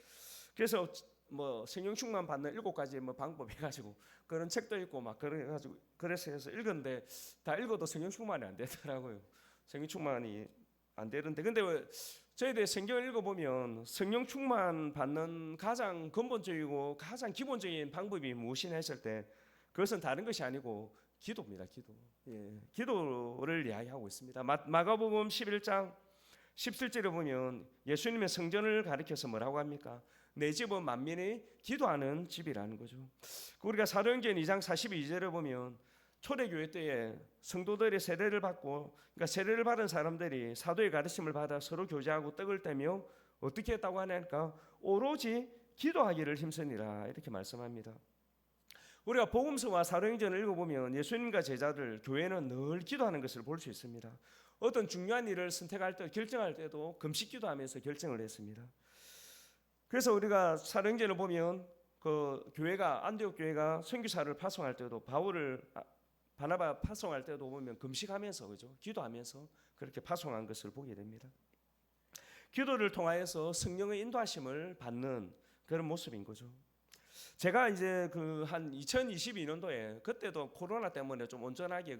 그래서 뭐 성령 충만 받는 7가지 뭐 방법 해가지고 그런 책도 읽고 막 그래가지고 그래서 해서 읽었는데 다 읽어도 성령 충만이 안 되더라고요. 성령 충만이 안 되는데, 근데 저희들 성경을 읽어보면 성령 충만 받는 가장 근본적이고 가장 기본적인 방법이 무엇이냐 했을 때 그것은 다른 것이 아니고 기도입니다. 기도를 이야기하고 있습니다. 마가복음 11장 17절에 보면 예수님의 성전을 가리켜서 뭐라고 합니까? 내 집은 만민이 기도하는 집이라는 거죠. 우리가 사도행전 2장 42절에 보면 초대교회 때에 성도들의 세례를 받고, 그러니까 세례를 받은 사람들이 사도의 가르침을 받아 서로 교제하고 떡을 떼며 어떻게 했다고 하니까 오로지 기도하기를 힘쓰니라 이렇게 말씀합니다. 우리가 복음서와 사도행전을 읽어보면 예수님과 제자들, 교회는 늘 기도하는 것을 볼 수 있습니다. 어떤 중요한 일을 선택할 때, 결정할 때도 금식 기도하면서 결정을 했습니다. 그래서 우리가 사도행전을 보면 그 교회가, 안디옥 교회가 선교사를 파송할 때도, 바나바 파송할 때도 보면 금식하면서, 그죠? 기도하면서 그렇게 파송한 것을 보게 됩니다. 기도를 통하여서 성령의 인도하심을 받는 그런 모습인 거죠. 제가 이제 그 한 2022년도에 그때도 코로나 때문에 좀 온전하게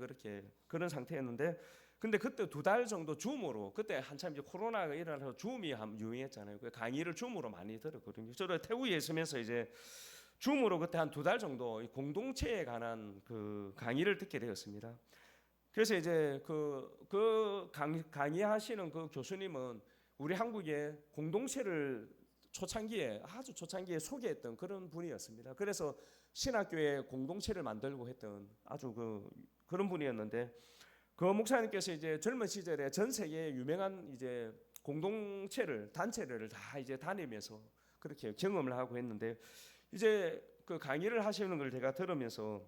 그런 상태였는데, 근데 그때 2달 정도 줌으로, 그때 한참 이제 코로나가 일어나서 줌이 유행했잖아요. 그 강의를 줌으로 많이 들었거든요. 저도 태국에 있으면서 이제 줌으로 그때 한 2달 정도 공동체에 관한 그 강의를 듣게 되었습니다. 그래서 이제 강의하시는 그 교수님은 우리 한국의 공동체를 아주 초창기에 소개했던 그런 분이었습니다. 그래서 신학교에 공동체를 만들고 했던 아주 그런 분이었는데, 그 목사님께서 이제 젊은 시절에 전 세계에 유명한 이제 단체를 다 이제 다니면서 그렇게 경험을 하고 했는데, 이제 그 강의를 하시는 걸 제가 들으면서,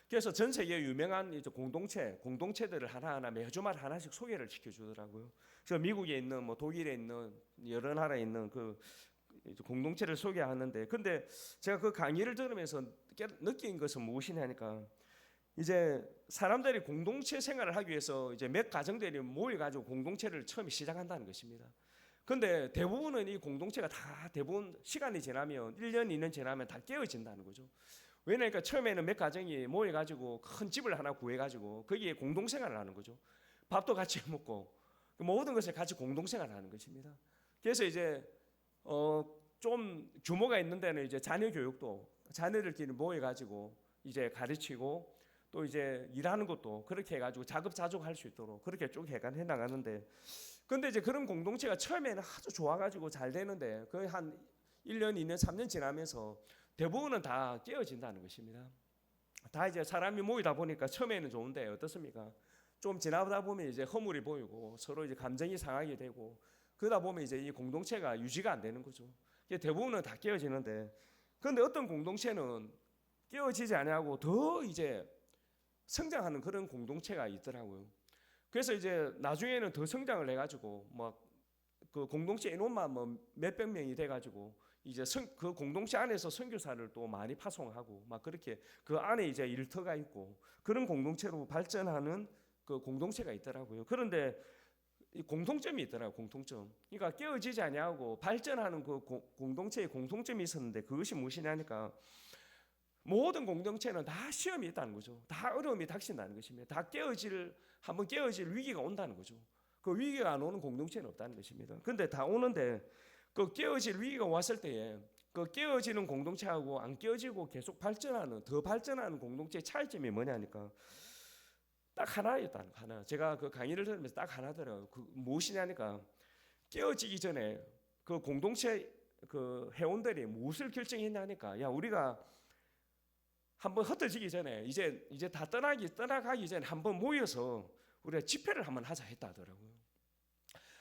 그래서 전 세계 유명한 이제 공동체들을 하나하나 매주마다 하나씩 소개를 시켜주더라고요. 그래서 미국에 있는, 뭐 독일에 있는, 여러 나라에 있는 그 공동체를 소개하는데, 근데 제가 그 강의를 들으면서 느낀 것은 무엇이냐니까, 이제 사람들이 공동체 생활을 하기 위해서 이제 몇 가정들이 모여가지고 공동체를 처음에 시작한다는 것입니다. 근데 대부분은 이 공동체가 다 대부분 시간이 지나면 1년, 2년 지나면 다 깨어진다는 거죠. 왜냐니까 처음에는 몇 가정이 모여가지고 큰 집을 하나 구해가지고 거기에 공동생활을 하는 거죠. 밥도 같이 먹고 모든 것을 같이 공동생활을 하는 것입니다. 그래서 이제 좀 규모가 있는 데는 이제 자녀 교육도 자녀들끼리 모여가지고 이제 가르치고, 또 이제 일하는 것도 그렇게 해가지고 자급자족할 수 있도록 그렇게 쭉 해나가는데, 근데 이제 그런 공동체가 처음에는 아주 좋아가지고 잘 되는데 거의 한 1년, 2년, 3년 지나면서 대부분은 다 깨어진다는 것입니다. 다 이제 사람이 모이다 보니까 처음에는 좋은데 어떻습니까? 좀 지나다 보면 이제 허물이 보이고 서로 이제 감정이 상하게 되고, 그러다 보면 이제 이 공동체가 유지가 안 되는 거죠. 대부분은 다 깨어지는데, 그런데 어떤 공동체는 깨어지지 아니하고 더 이제 성장하는 그런 공동체가 있더라고요. 그래서 이제 나중에는 더 성장을 해가지고 막 그 공동체 인원만 뭐 몇백 명이 돼가지고 이제 그 공동체 안에서 선교사를 또 많이 파송하고 막 그렇게 그 안에 이제 일터가 있고 그런 공동체로 발전하는 그 공동체가 있더라고요. 그런데 이 공통점이 있더라고요. 공통점. 그러니까 깨어지지 아니하고 발전하는 그 공동체의 공통점이 있었는데 그것이 무엇이냐니까 모든 공동체는 다 시험이 있다는 거죠. 다 어려움이 닥친다는 것입니다. 다 한번 깨어질 위기가 온다는 거죠. 그 위기가 안 오는 공동체는 없다는 것입니다. 근데 다 오는데 그 깨어질 위기가 왔을 때에 그 깨어지는 공동체하고 안 깨어지고 계속 더 발전하는 공동체의 차이점이 뭐냐니까 딱 하나였다는 거, 하나. 제가 그 강의를 들으면서 딱 하나더라고요. 그 무엇이냐니까 깨어지기 전에 그 공동체 그 회원들이 무엇을 결정했냐니까 야 우리가 한번 흩어지기 전에 이제 다 떠나가기 전에 한번 모여서 우리가 집회를 한번 하자 했다 하더라고요.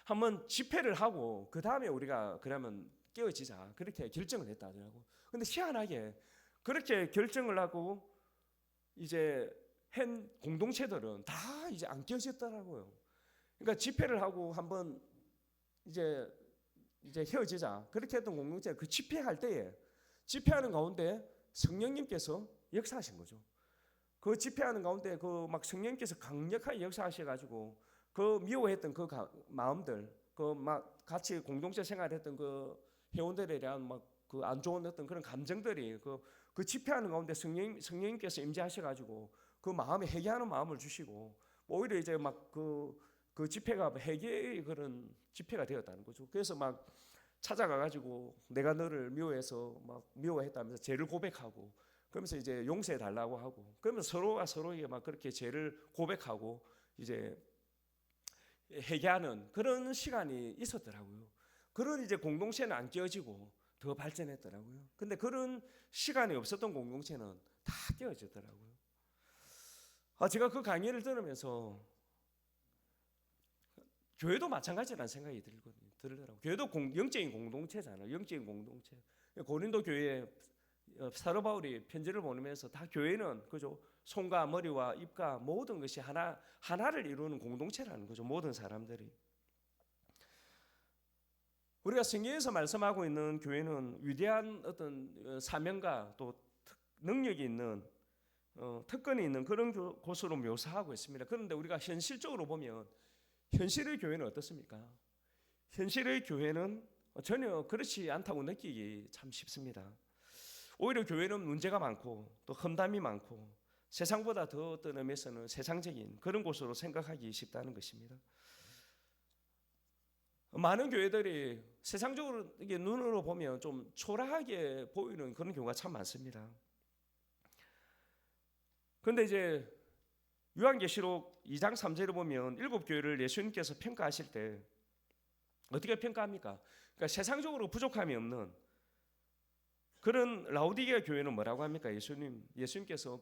한번 집회를 하고 그 다음에 우리가 그러면 깨어지자 그렇게 결정을 했다 하더라고요. 근데 희한하게 그렇게 결정을 하고 이제 한 공동체들은 다 이제 안 깨어졌더라고요. 그러니까 집회를 하고 한번 이제 헤어지자 그렇게 했던 공동체 그 집회할 때에 집회하는 가운데 성령님께서 역사하신 거죠. 그 집회하는 가운데 그 막 성령님께서 강력하게 역사하셔가지고 그 미워했던 그 마음들, 그 막 같이 공동체 생활했던 그 회원들에 대한 막 그 안 좋은 어떤 그런 감정들이 그 집회하는 가운데 성령님께서 임재하셔가지고 그 마음에 회개하는 마음을 주시고 오히려 이제 막 그 집회가 회개의 그런 집회가 되었다는 거죠. 그래서 막 찾아가가지고 내가 너를 미워해서 막 미워했다면서 죄를 고백하고 그러면서 이제 용서해 달라고 하고 그러면서 서로가 서로에게 막 그렇게 죄를 고백하고 이제 회개하는 그런 시간이 있었더라고요. 그런 이제 공동체는 안 깨어지고 더 발전했더라고요. 근데 그런 시간이 없었던 공동체는 다 깨어졌더라고요. 제가 그 강의를 들으면서 교회도 마찬가지라는 생각이 들더라고요. 교회도 영적인 공동체잖아요. 영적인 공동체. 고린도 교회에 사도 바울이 편지를 보내면서 다 교회는 그죠? 손과 머리와 입과 모든 것이 하나를 이루는 공동체라는 거죠. 모든 사람들이. 우리가 성경에서 말씀하고 있는 교회는 위대한 어떤 사명과 또 능력이 있는 특권이 있는 그런 곳으로 묘사하고 있습니다. 그런데 우리가 현실적으로 보면 현실의 교회는 어떻습니까? 현실의 교회는 전혀 그렇지 않다고 느끼기 참 쉽습니다. 오히려 교회는 문제가 많고 또 험담이 많고 세상보다 더 어떤 의미에서는 세상적인 그런 곳으로 생각하기 쉽다는 것입니다. 많은 교회들이 세상적으로 눈으로 보면 좀 초라하게 보이는 그런 경우가 참 많습니다. 그런데 이제 요한계시록 2장 3절을 보면 7교회를 예수님께서 평가하실 때 어떻게 평가합니까? 그러니까 세상적으로 부족함이 없는 그런 라오디게아 교회는 뭐라고 합니까? 예수님께서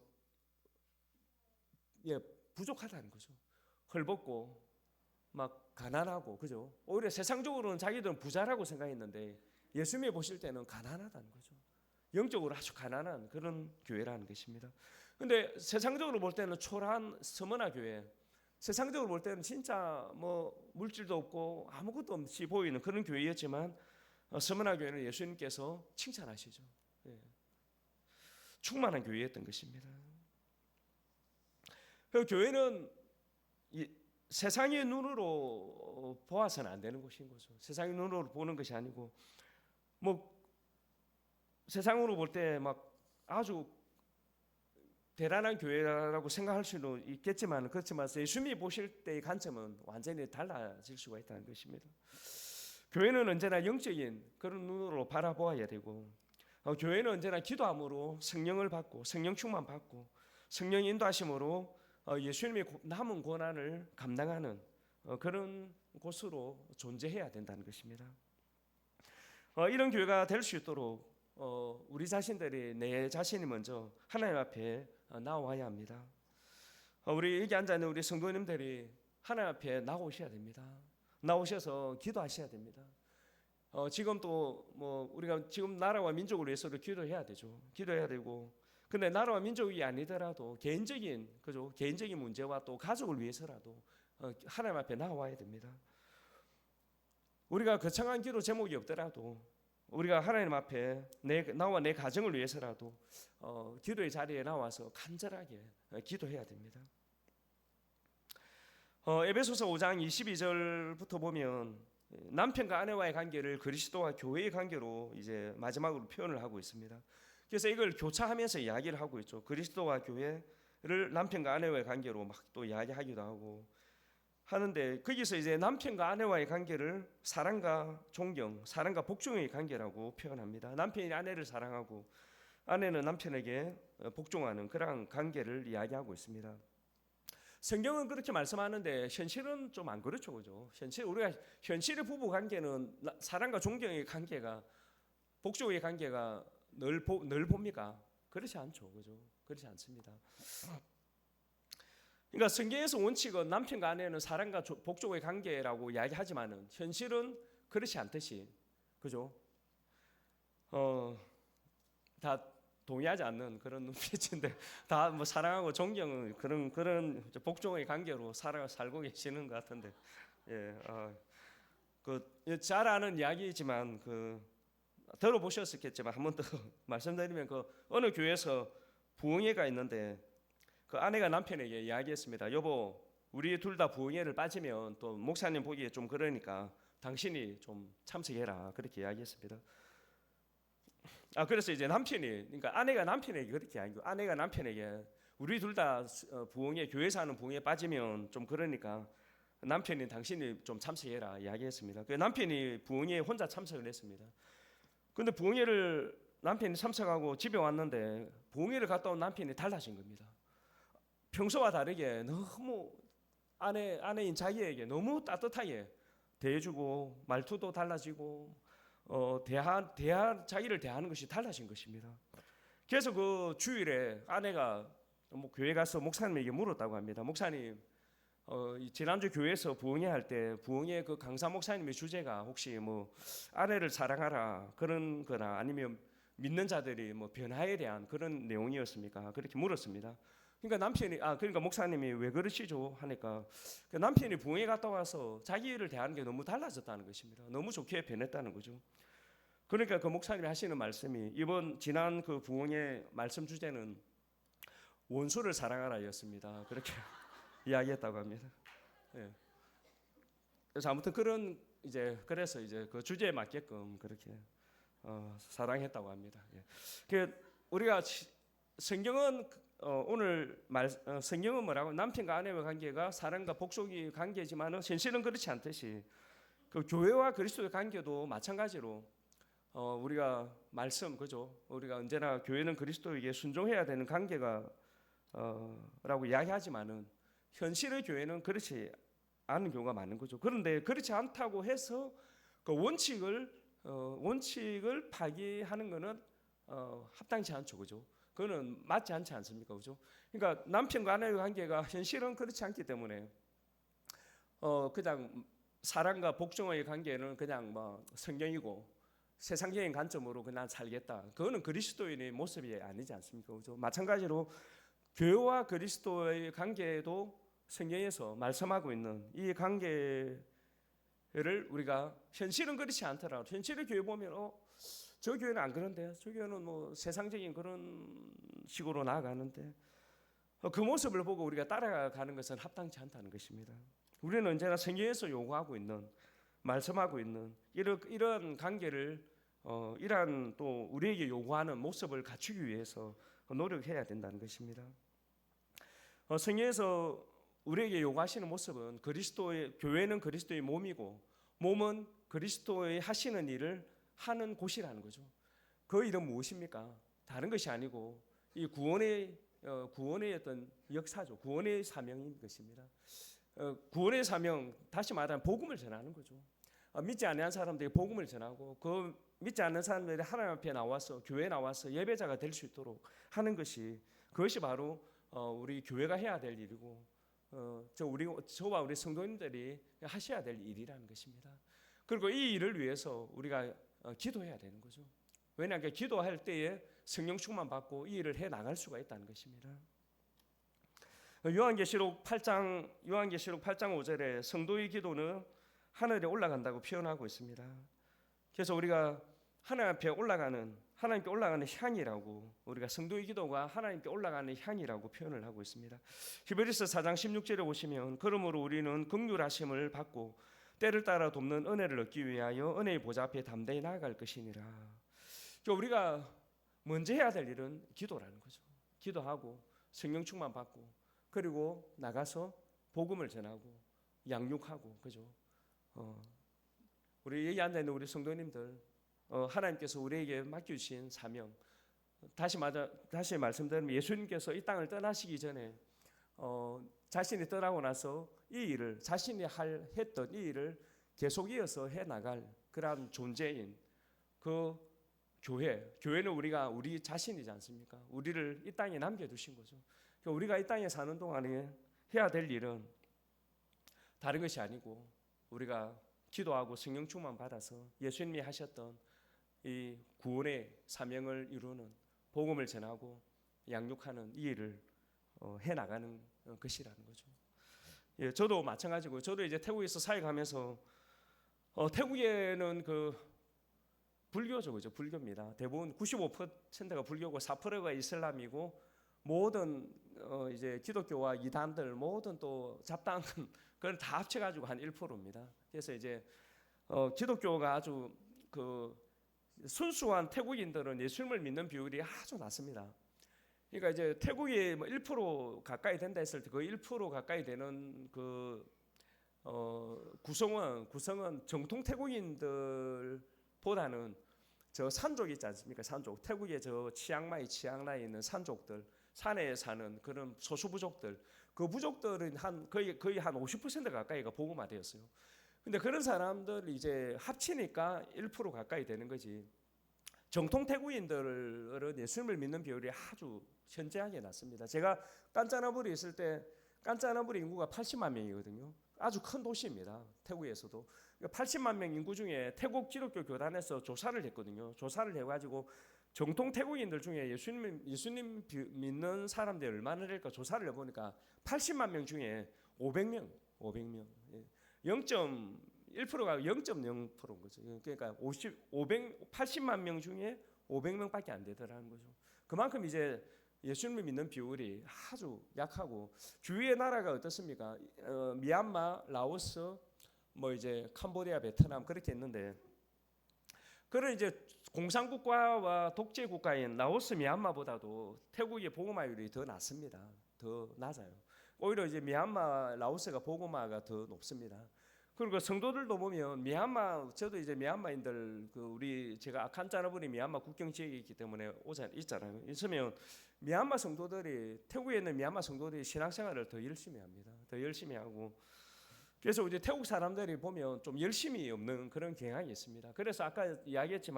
부족하다는 거죠. 헐벗고 막 가난하고 그죠? 오히려 세상적으로는 자기들은 부자라고 생각했는데 예수님이 보실 때는 가난하다는 거죠. 영적으로 아주 가난한 그런 교회라는 것입니다. 근데 세상적으로 볼 때는 초라한 서머나 교회, 세상적으로 볼 때는 진짜 뭐 물질도 없고 아무것도 없이 보이는 그런 교회였지만 서머나 교회는 예수님께서 칭찬하시죠. 충만한 교회였던 것입니다. 그 교회는 세상의 눈으로 보아서는 안 되는 곳인 거죠. 세상의 눈으로 보는 것이 아니고 뭐 세상으로 볼 때 막 아주 대단한 교회라고 생각할 수도 있겠지만 그렇지만 예수님이 보실 때의 관점은 완전히 달라질 수가 있다는 것입니다. 교회는 언제나 영적인 그런 눈으로 바라보아야 되고 교회는 언제나 기도함으로 성령을 받고 성령 충만 받고 성령 인도하심으로 예수님의 남은 고난을 감당하는 그런 곳으로 존재해야 된다는 것입니다. 이런 교회가 될 수 있도록 우리 자신들이 내 자신이 먼저 하나님 앞에 나와야 합니다. 우리 여기 앉아 있는 우리 성도님들이 하나님 앞에 나오셔야 됩니다. 나오셔서 기도하셔야 됩니다. 지금 또 뭐 우리가 지금 나라와 민족을 위해서도 기도해야 되죠. 기도해야 되고, 근데 나라와 민족이 아니더라도 개인적인 문제와 또 가족을 위해서라도 하나님 앞에 나와야 됩니다. 우리가 거창한 기도 제목이 없더라도 우리가 하나님 앞에 나와 내 가정을 위해서라도 기도의 자리에 나와서 간절하게 기도해야 됩니다. 에베소서 5장 22절부터 보면 남편과 아내와의 관계를 그리스도와 교회의 관계로 이제 마지막으로 표현을 하고 있습니다. 그래서 이걸 교차하면서 이야기를 하고 있죠. 그리스도와 교회를 남편과 아내와의 관계로 막 또 이야기하기도 하고 하는데, 거기서 이제 남편과 아내와의 관계를 사랑과 존경, 사랑과 복종의 관계라고 표현합니다. 남편이 아내를 사랑하고 아내는 남편에게 복종하는 그런 관계를 이야기하고 있습니다. 성경은 그렇게 말씀하는데 현실은 좀 안 그렇죠, 그죠? 현실의 부부 관계는 사랑과 존경의 관계가, 복종의 관계가 늘 봅니까? 그렇지 않죠, 그죠? 그렇지 않습니다. 그러니까 성경에서 원칙은 남편과 아내는 사랑과 복종의 관계라고 이야기하지만은 현실은 그렇지 않듯이, 그죠? 다 동의하지 않는 그런 눈빛인데 다 뭐 사랑하고 존경은 그런 복종의 관계로 살고 계시는 것 같은데, 잘 아는 이야기이지만 들어보셨겠지만 한 번 더 말씀드리면 어느 교회에서 부흥회가 있는데 그 아내가 남편에게 이야기했습니다. 여보, 우리 둘 다 부흥회를 빠지면 또 목사님 보기에 좀 그러니까 당신이 좀 참석해라, 그렇게 이야기했습니다. 그래서 이제 그러니까 아내가 남편에게 그렇게 이야기하고, 아내가 남편에게 우리 둘 다 부흥회, 교회에서 하는 부흥회 빠지면 좀 그러니까 남편이 당신이 좀 참석해라 이야기했습니다. 그 남편이 부흥회에 혼자 참석을 했습니다. 근데 부흥회를 남편이 참석하고 집에 왔는데 부흥회를 갔다 온 남편이 달라진 겁니다. 평소와 다르게 너무 아내인 자기에게 너무 따뜻하게 대해주고 말투도 달라지고 자기를 대하는 것이 달라진 것입니다. 그래서 그 주일에 아내가 교회 가서 목사님에게 물었다고 합니다. 목사님, 지난주 교회에서 부흥회 할 때 부흥회 그 강사 목사님의 주제가 혹시 아내를 사랑하라 그런 거나 아니면 믿는 자들이 변화에 대한 그런 내용이었습니까? 그렇게 물었습니다. 그러니까 목사님이 왜 그러시죠? 하니까 그 남편이 부흥회 갔다 와서 자기 일을 대하는 게 너무 달라졌다는 것입니다. 너무 좋게 변했다는 거죠. 그러니까 그 목사님이 하시는 말씀이 지난 그 부흥회 말씀 주제는 원수를 사랑하라였습니다. 그렇게 이야기했다고 합니다. 그래서 아무튼 그래서 그 주제에 맞게끔 그렇게 사랑했다고 합니다. 우리가 성경은 성경은 뭐라고? 남편과 아내의 관계가 사랑과 복종의 관계지만은 현실은 그렇지 않듯이 그 교회와 그리스도의 관계도 마찬가지로 우리가 그죠? 우리가 언제나 교회는 그리스도에게 순종해야 되는 관계가 라고 이야기하지만은 현실의 교회는 그렇지 않은 경우가 많은 거죠. 그런데 그렇지 않다고 해서 그 원칙을 파기하는 것은 합당치 않죠, 그죠? 그거는 맞지 않지 않습니까, 그죠? 그러니까 남편과 아내의 관계가 현실은 그렇지 않기 때문에 그냥 사랑과 복종의 관계는 그냥 성경이고 세상적인 관점으로 그냥 살겠다. 그거는 그리스도인의 모습이 아니지 않습니까, 그죠? 마찬가지로 교회와 그리스도의 관계도 성경에서 말씀하고 있는 이 관계를 우리가 현실은 그렇지 않더라도 현실의 교회 보면 저 교회는 안 그런데 저 교회는 세상적인 그런 식으로 나아가는데 그 모습을 보고 우리가 따라가는 것은 합당치 않다는 것입니다. 우리는 언제나 성경에서 요구하고 있는, 말씀하고 있는 이런 관계를 이러한 또 우리에게 요구하는 모습을 갖추기 위해서 노력해야 된다는 것입니다. 성경에서 우리에게 요구하시는 모습은 교회는 그리스도의 몸이고 몸은 그리스도의 하시는 일을 하는 곳이라는 거죠. 그 일은 무엇입니까? 다른 것이 아니고 이 구원의 어떤 역사죠. 구원의 사명인 것입니다. 구원의 사명, 다시 말하면 복음을 전하는 거죠. 믿지 않는 사람들이 복음을 전하고 그 믿지 않는 사람들이 하나님 앞에 나와서 교회에 나와서 예배자가 될 수 있도록 하는 그것이 바로 우리 교회가 해야 될 일이고 저와 우리 성도님들이 하셔야 될 일이라는 것입니다. 그리고 이 일을 위해서 우리가 기도해야 되는 거죠. 왜냐하면 기도할 때에 성령 충만 받고 이 일을 해 나갈 수가 있다는 것입니다. 요한계시록 8장 5절에 성도의 기도는 하늘에 올라간다고 표현하고 있습니다. 그래서 우리가 하나님께 올라가는 향이라고, 우리가 성도의 기도가 하나님께 올라가는 향이라고 표현을 하고 있습니다. 히브리서 4장 16절에 보시면 그러므로 우리는 긍휼하심을 받고 때를 따라 돕는 은혜를 얻기 위하여 은혜의 보좌 앞에 담대히 나아갈 것이니라. 그러니까 우리가 먼저 해야 될 일은 기도라는 거죠. 기도하고 성령 충만 받고 그리고 나가서 복음을 전하고 양육하고, 그죠? 우리 여기 앉아 있는 우리 성도님들, 하나님께서 우리에게 맡겨주신 사명, 다시 말씀드리면 예수님께서 이 땅을 떠나시기 전에 자신이 떠나고 나서 이 일을, 자신이 했던 이 일을 계속 이어서 해 나갈 그러한 존재인 그 교회는 우리 자신이지 않습니까? 우리를 이 땅에 남겨두신 거죠. 그러니까 우리가 이 땅에 사는 동안에 해야 될 일은 다른 것이 아니고 우리가 기도하고 성령 충만 받아서 예수님이 하셨던 이 구원의 사명을 이루는, 복음을 전하고 양육하는 이 일을 해 나가는 것이라는 거죠. 예, 저도 마찬가지고, 저도 이제 태국에서 사역하면서 태국에는 그 불교죠, 그죠? 불교입니다. 대부분 95%가 불교고 4%가 이슬람이고, 모든 이제 기독교와 이단들, 모든 또 잡다한 그걸 다 합쳐가지고 한 1%입니다. 그래서 이제 기독교가 아주 그 순수한 태국인들은 예수님을 믿는 비율이 아주 낮습니다. 그러니까 이제 태국이 뭐 1% 가까이 된다 했을 때 거의 1% 가까이 되는 그 구성은 정통 태국인들보다는 저 산족 있지 않습니까? 산족, 태국의 저 치앙라이에 있는 산족들, 산에 사는 그런 소수 부족들, 그 부족들은 거의 한 50% 가까이가 복음화되었어요. 근데 그런 사람들 이제 합치니까 1% 가까이 되는 거지. 정통 태국인들은 예수님을 믿는 비율이 아주 현저하게 낮습니다. 제가 깐짜나불이 있을 때 깐짜나불 인구가 80만 명이거든요. 아주 큰 도시입니다. 태국에서도 80만 명 인구 중에 태국 기독교 교단에서 조사를 했거든요. 조사를 해가지고 정통 태국인들 중에 예수님 믿는 사람들이 얼마나 될까 조사를 해보니까 80만 명 중에 500명. 0.1%가 0.0%인 거죠. 그러니까 80만 명 중에 500명밖에 안 되더라는 거죠. 그만큼 이제 예수님을 믿는 비율이 아주 약하고, 주위의 나라가 어떻습니까? 미얀마, 라오스, 뭐 이제 캄보디아, 베트남 그렇게 있는데, 그런 이제 공산국가와 독재국가인 라오스, 미얀마보다도 태국의 복음화율이 더 낮습니다. 더 낮아요. 오히려 이제 미얀마, 라오스가 복음화가 더 높습니다. 그리고 성도들도 보면 저도 이제 미얀마인들, 제가 칸짜나불이 미얀마 국경 지역에 있기 때문에 있잖아요. 있으면 미얀마 성도들이, 태국에 있는 미얀마 성도들이 신앙생활을 더 열심히 합니다. 더 열심히 하고, 그래서 이제 태국 사람들이 보면 좀 열심히 없는 그런 경향이 있습니다. 그래서 아까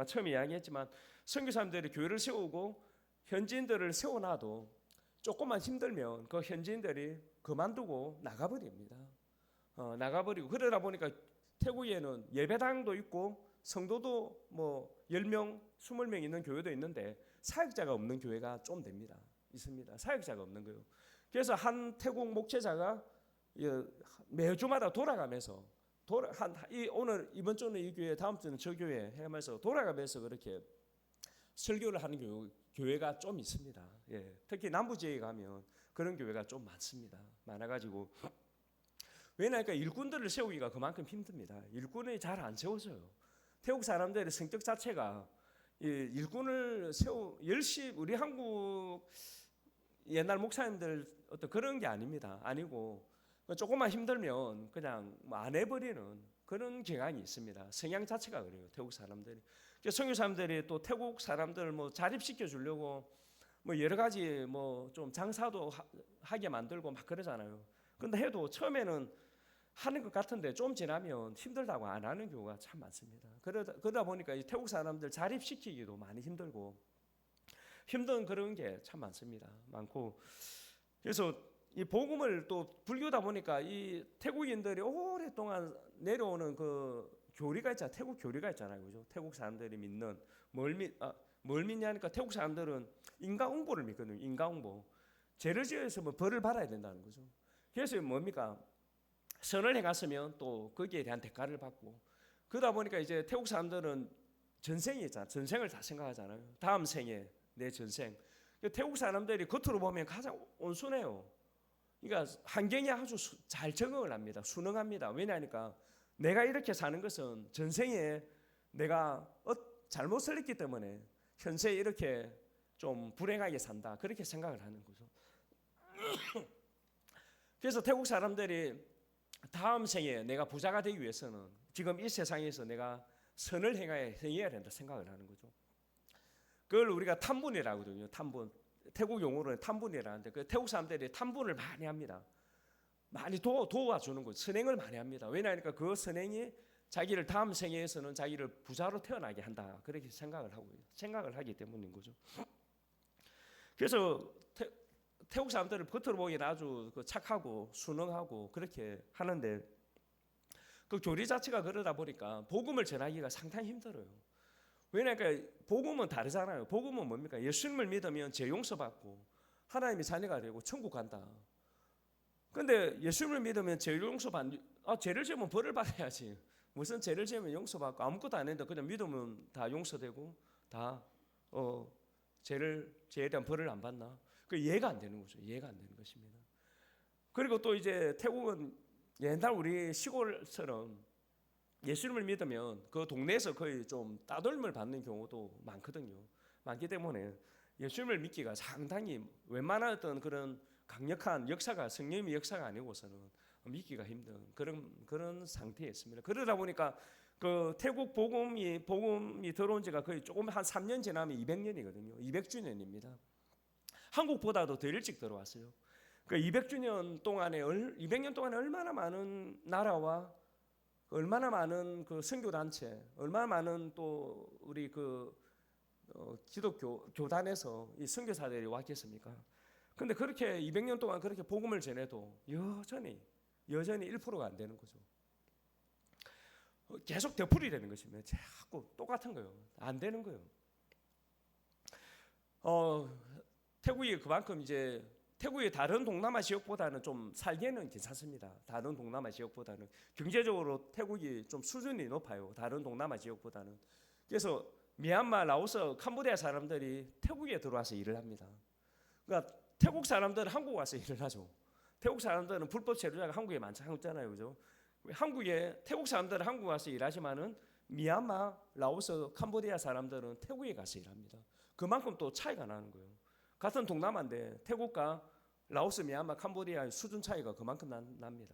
처음에 이야기했지만 선교사님들이 교회를 세우고 현지인들을 세워놔도 조금만 힘들면 그 현지인들이 그만두고 나가버립니다. 나가버리고, 그러다 보니까 태국에는 예배당도 있고 성도도 뭐 10명, 20명 있는 교회도 있는데 사역자가 없는 교회가 좀 있습니다. 사역자가 없는 거예요. 그래서 한 태국 목회자가 매주마다 돌아가면서 오늘 이번 주는 이 교회, 다음 주는 저 교회 하면서 돌아가면서 그렇게 설교를 하는 교회가 좀 있습니다. 예, 특히 남부 지역에 가면 그런 교회가 좀 많아가지고, 왜냐하면 일꾼들을 세우기가 그만큼 힘듭니다. 일꾼이 잘 안 세워져요. 태국 사람들의 성격 자체가 일꾼을 우리 한국 옛날 목사님들 어떤 그런 게 아니고 조금만 힘들면 그냥 안 해버리는 그런 경향이 있습니다. 성향 자체가 그래요. 태국 사람들이. 선교 사람들이 또 태국 사람들을 뭐 자립시켜 주려고 뭐 여러 가지 뭐 좀 장사도 하게 만들고 막 그러잖아요. 근데 해도 처음에는 하는 것 같은데 좀 지나면 힘들다고 안 하는 경우가 참 많습니다. 그러다 보니까 이 태국 사람들 자립시키기도 많이 힘들고 힘든 그런 게 참 많고, 그래서 이 복음을 또 불교다 보니까 이 태국인들이 오랫동안 내려오는 그 교리가 있잖아요. 태국 교리가 있잖아요, 그죠? 태국 사람들이 믿는 뭘 믿냐니까 태국 사람들은 인과응보를 믿거든요. 인과응보. 죄를 지었으면 벌을 받아야 된다는 거죠. 그래서 뭡니까? 선을 행했으면 또 거기에 대한 대가를 받고, 그러다 보니까 이제 태국 사람들은 전생이 있잖아. 전생을 다 생각하잖아요. 다음 생에 내 전생. 태국 사람들이 겉으로 보면 가장 온순해요. 그러니까 환경에 아주 잘 적응을 합니다. 순응합니다. 왜냐하니까 내가 이렇게 사는 것은 전생에 내가 잘못을 했기 때문에 현세에 이렇게 좀 불행하게 산다, 그렇게 생각을 하는 거죠. 그래서 태국 사람들이 다음 생에 내가 부자가 되기 위해서는 지금 이 세상에서 내가 선을 행해야 된다 생각을 하는 거죠. 그걸 우리가 탐분이라고 하거든요. 탐분. 태국 용어로는 탐분이라는데, 그 태국 사람들이 탐분을 많이 합니다. 많이 도와주는 거죠. 선행을 많이 합니다. 왜냐하니까 그 선행이 자기를 다음 생에서는 자기를 부자로 태어나게 한다, 그렇게 생각을 하기 때문인 거죠. 그래서 태국 사람들은 겉으로 보기에는 아주 착하고 순응하고 그렇게 하는데, 그 교리 자체가 그러다 보니까 복음을 전하기가 상당히 힘들어요. 왜냐하니까 복음은 다르잖아요. 복음은 뭡니까? 예수님을 믿으면 죄 용서받고 하나님의 자녀가 되고 천국 간다. 근데 예수님을 믿으면 죄 용서받는, 죄를 지으면 벌을 받아야지. 무슨 죄를 지으면 용서받고 아무것도 안 했는데 그냥 믿으면 다 용서되고 다 죄에 대한 벌을 안 받나? 그 이해가 안 되는 거죠. 이해가 안 되는 것입니다. 그리고 또 이제 태국은 옛날 우리 시골처럼 예수님을 믿으면 그 동네에서 거의 좀 따돌림을 받는 경우도 많거든요. 많기 때문에 예수님을 믿기가 상당히 웬만한 어떤 그런 강력한 역사가, 성령의 역사가 아니고서는 믿기가 힘든 그런 상태에 있습니다. 그러다 보니까 그 태국 복음이 들어온 지가 거의 조금 한 3년 지나면 200년이거든요. 200주년입니다. 한국보다도 더 일찍 들어왔어요. 그 200년 동안에 200년 동안에 얼마나 많은 나라와 얼마나 많은 그 선교 단체, 얼마나 많은 또 우리 그 기독교 교단에서 이 선교사들이 왔겠습니까? 근데 그렇게 200년 동안 그렇게 복음을 전해도 여전히 1%가 안 되는 거죠. 계속 되풀이 되는 것입니다. 자꾸 똑같은 거예요. 안 되는 거예요. 태국이 그만큼 이제 태국의 다른 동남아 지역보다는 좀 살기에는 괜찮습니다. 다른 동남아 지역보다는 경제적으로 태국이 좀 수준이 높아요. 다른 동남아 지역보다는. 그래서 미얀마, 라오스, 캄보디아 사람들이 태국에 들어와서 일을 합니다. 그러니까 태국 사람들은 한국 와서 일을 하죠. 태국 사람들은 불법 체류자가 한국에 많잖아요, 그죠? 태국 사람들은 한국 와서 일하지만은 미얀마, 라오스, 캄보디아 사람들은 태국에 가서 일합니다. 그만큼 또 차이가 나는 거예요. 같은 동남아인데 태국과 라오스, 미얀마, 캄보디아의 수준 차이가 그만큼 납니다.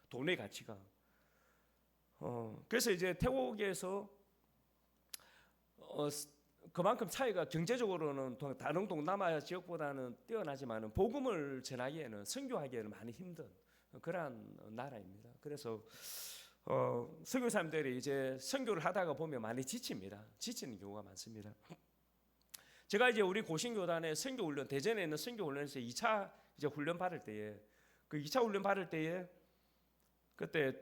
돈의 가치가. 그래서 이제 태국에서 그만큼 차이가 경제적으로는 다른 동남아 지역보다는 뛰어나지만은 복음을 전하기에는, 선교하기에는 많이 힘든 그러한 나라입니다. 그래서 선교사님들이 이제 선교를 하다가 보면 많이 지치는 경우가 많습니다. 제가 이제 우리 고신교단의 선교 훈련, 대전에 있는 선교 훈련에서 2차 이제 훈련 받을 때에, 그 2차 훈련 받을 때에 그때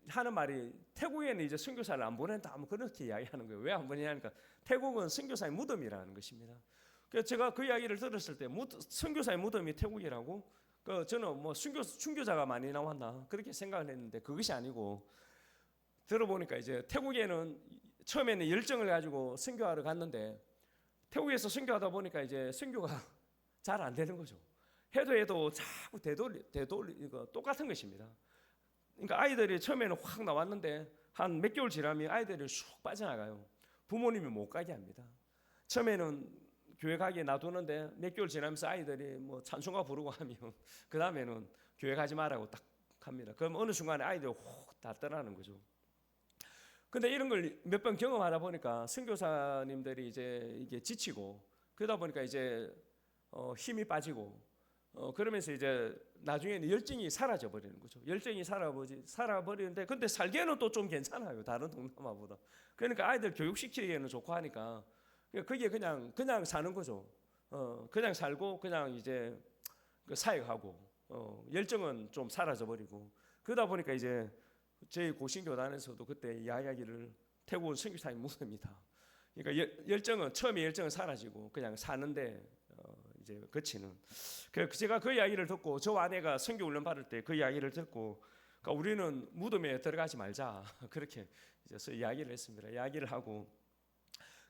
하는 말이, 태국에는 이제 선교사를 안 보낸다, 그렇게 이야기하는 거예요. 왜 안 보내냐니까 태국은 선교사의 무덤이라는 것입니다. 그래서 제가 그 이야기를 들었을 때 선교사의 무덤이 태국이라고, 저는 뭐 순교자가 많이 나왔나 그렇게 생각을 했는데 그것이 아니고, 들어보니까 이제 태국에는 처음에는 열정을 가지고 선교하러 갔는데 태국에서 선교하다 보니까 이제 선교가 잘 안 되는 거죠. 해도 자꾸 되돌리고 똑같은 것입니다. 그러니까 아이들이 처음에는 확 나왔는데 한 몇 개월 지나면 아이들이 쑥 빠져나가요. 부모님이 못 가게 합니다. 처음에는 교회 가게 놔두는데 몇 개월 지나면서 아이들이 뭐 찬송가 부르고 하면 그 다음에는 교회 가지 말라고 딱 합니다. 그럼 어느 순간에 아이들이 훅 다 떠나는 거죠. 근데 이런 걸 몇 번 경험하다 보니까 선교사님들이 이제 이게 지치고, 그러다 보니까 이제 힘이 빠지고, 그러면서 이제 나중에는 열정이 사라져 버리는 거죠. 열정이 살아버리는데, 근데 살기에는 또 좀 괜찮아요. 다른 동남아보다. 그러니까 아이들 교육시키기에는 좋고 하니까 그게 그냥 사는 거죠. 그냥 살고 그냥 이제 사역하고, 열정은 좀 사라져 버리고, 그러다 보니까 이제 저희 고신교단에서도 그때 이야기를, 태국은 선교사의 무덤이다. 그러니까 처음에 열정은 사라지고 그냥 사는데 이제 거치는. 그래서 제가 그 이야기를 듣고 저 아내가 선교 훈련 받을 때 그 이야기를 듣고 그러니까 우리는 무덤에 들어가지 말자 그렇게 이제 이야기를 했습니다. 이야기를 하고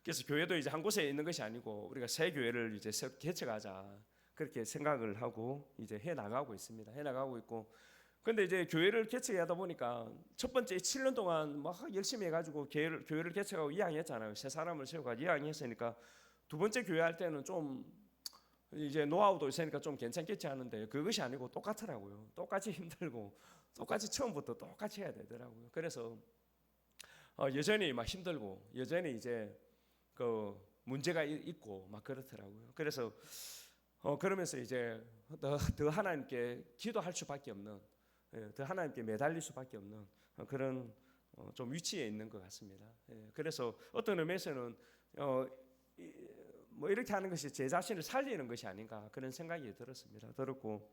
그래서 교회도 이제 한 곳에 있는 것이 아니고 우리가 새 교회를 이제 새로 개척하자 그렇게 생각을 하고 이제 해 나가고 있습니다. 해 나가고 있고 근데 이제 교회를 개척하다 보니까 첫 번째 7년 동안 막 열심히 해가지고 교회를 개척하고 이양했잖아요. 새 사람을 세우고 이양했으니까 두 번째 교회 할 때는 좀 이제 노하우도 있으니까 좀 괜찮겠지 하는데 그것이 아니고 똑같더라고요. 똑같이 힘들고 똑같이 처음부터 똑같이 해야 되더라고요. 그래서 여전히 막 힘들고 여전히 이제 그 문제가 있고 막 그렇더라고요. 그래서 그러면서 이제 더 하나님께 기도할 수밖에 없는 더 하나님께 매달릴 수밖에 없는 그런 좀 위치에 있는 것 같습니다. 그래서 어떤 의미에서는 뭐 이렇게 하는 것이 제 자신을 살리는 것이 아닌가 그런 생각이 들었고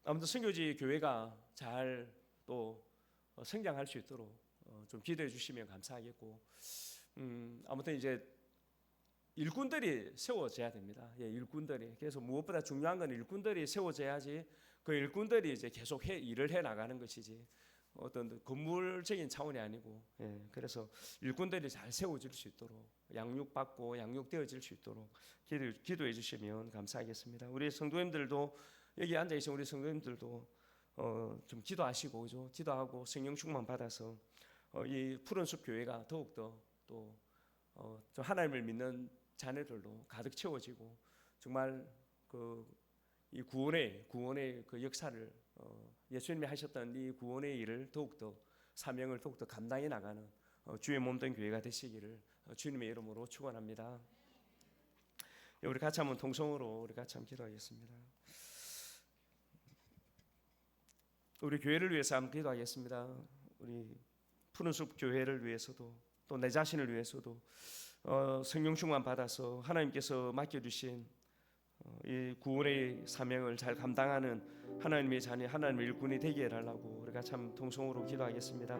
아무튼 선교지 교회가 잘 또 성장할 수 있도록 좀 기도해 주시면 감사하겠고 아무튼 이제 일꾼들이 세워져야 됩니다. 일꾼들이. 그래서 무엇보다 중요한 건 일꾼들이 세워져야지 그 일꾼들이 이제 계속 일을 해 나가는 것이지 어떤 건물적인 차원이 아니고 그래서 일꾼들이 잘 세워질 수 있도록 양육받고 양육되어질 수 있도록 기도해 주시면 감사하겠습니다. 우리 성도님들도 여기 앉아 계신 우리 성도님들도 좀 기도하시고 그죠? 기도하고 성령 충만 받아서 이 푸른 숲 교회가 더욱더 또 좀 하나님을 믿는 자녀들로 가득 채워지고 정말 이 구원의 그 역사를 예수님이 하셨던 이 구원의 일을 더욱더 사명을 더욱더 감당해 나가는 주의 몸된 교회가 되시기를 주님의 이름으로 축원합니다. 우리 같이 한번 통성으로 우리 같이 한번 기도하겠습니다. 우리 교회를 위해서 한번 기도하겠습니다. 우리 푸른숲 교회를 위해서도 또 내 자신을 위해서도 성령 충만 받아서 하나님께서 맡겨주신 이 구원의 사명을 잘 감당하는 하나님의 자녀, 하나님의 일꾼이 되게 해달라고 우리가 참 통성으로 기도하겠습니다.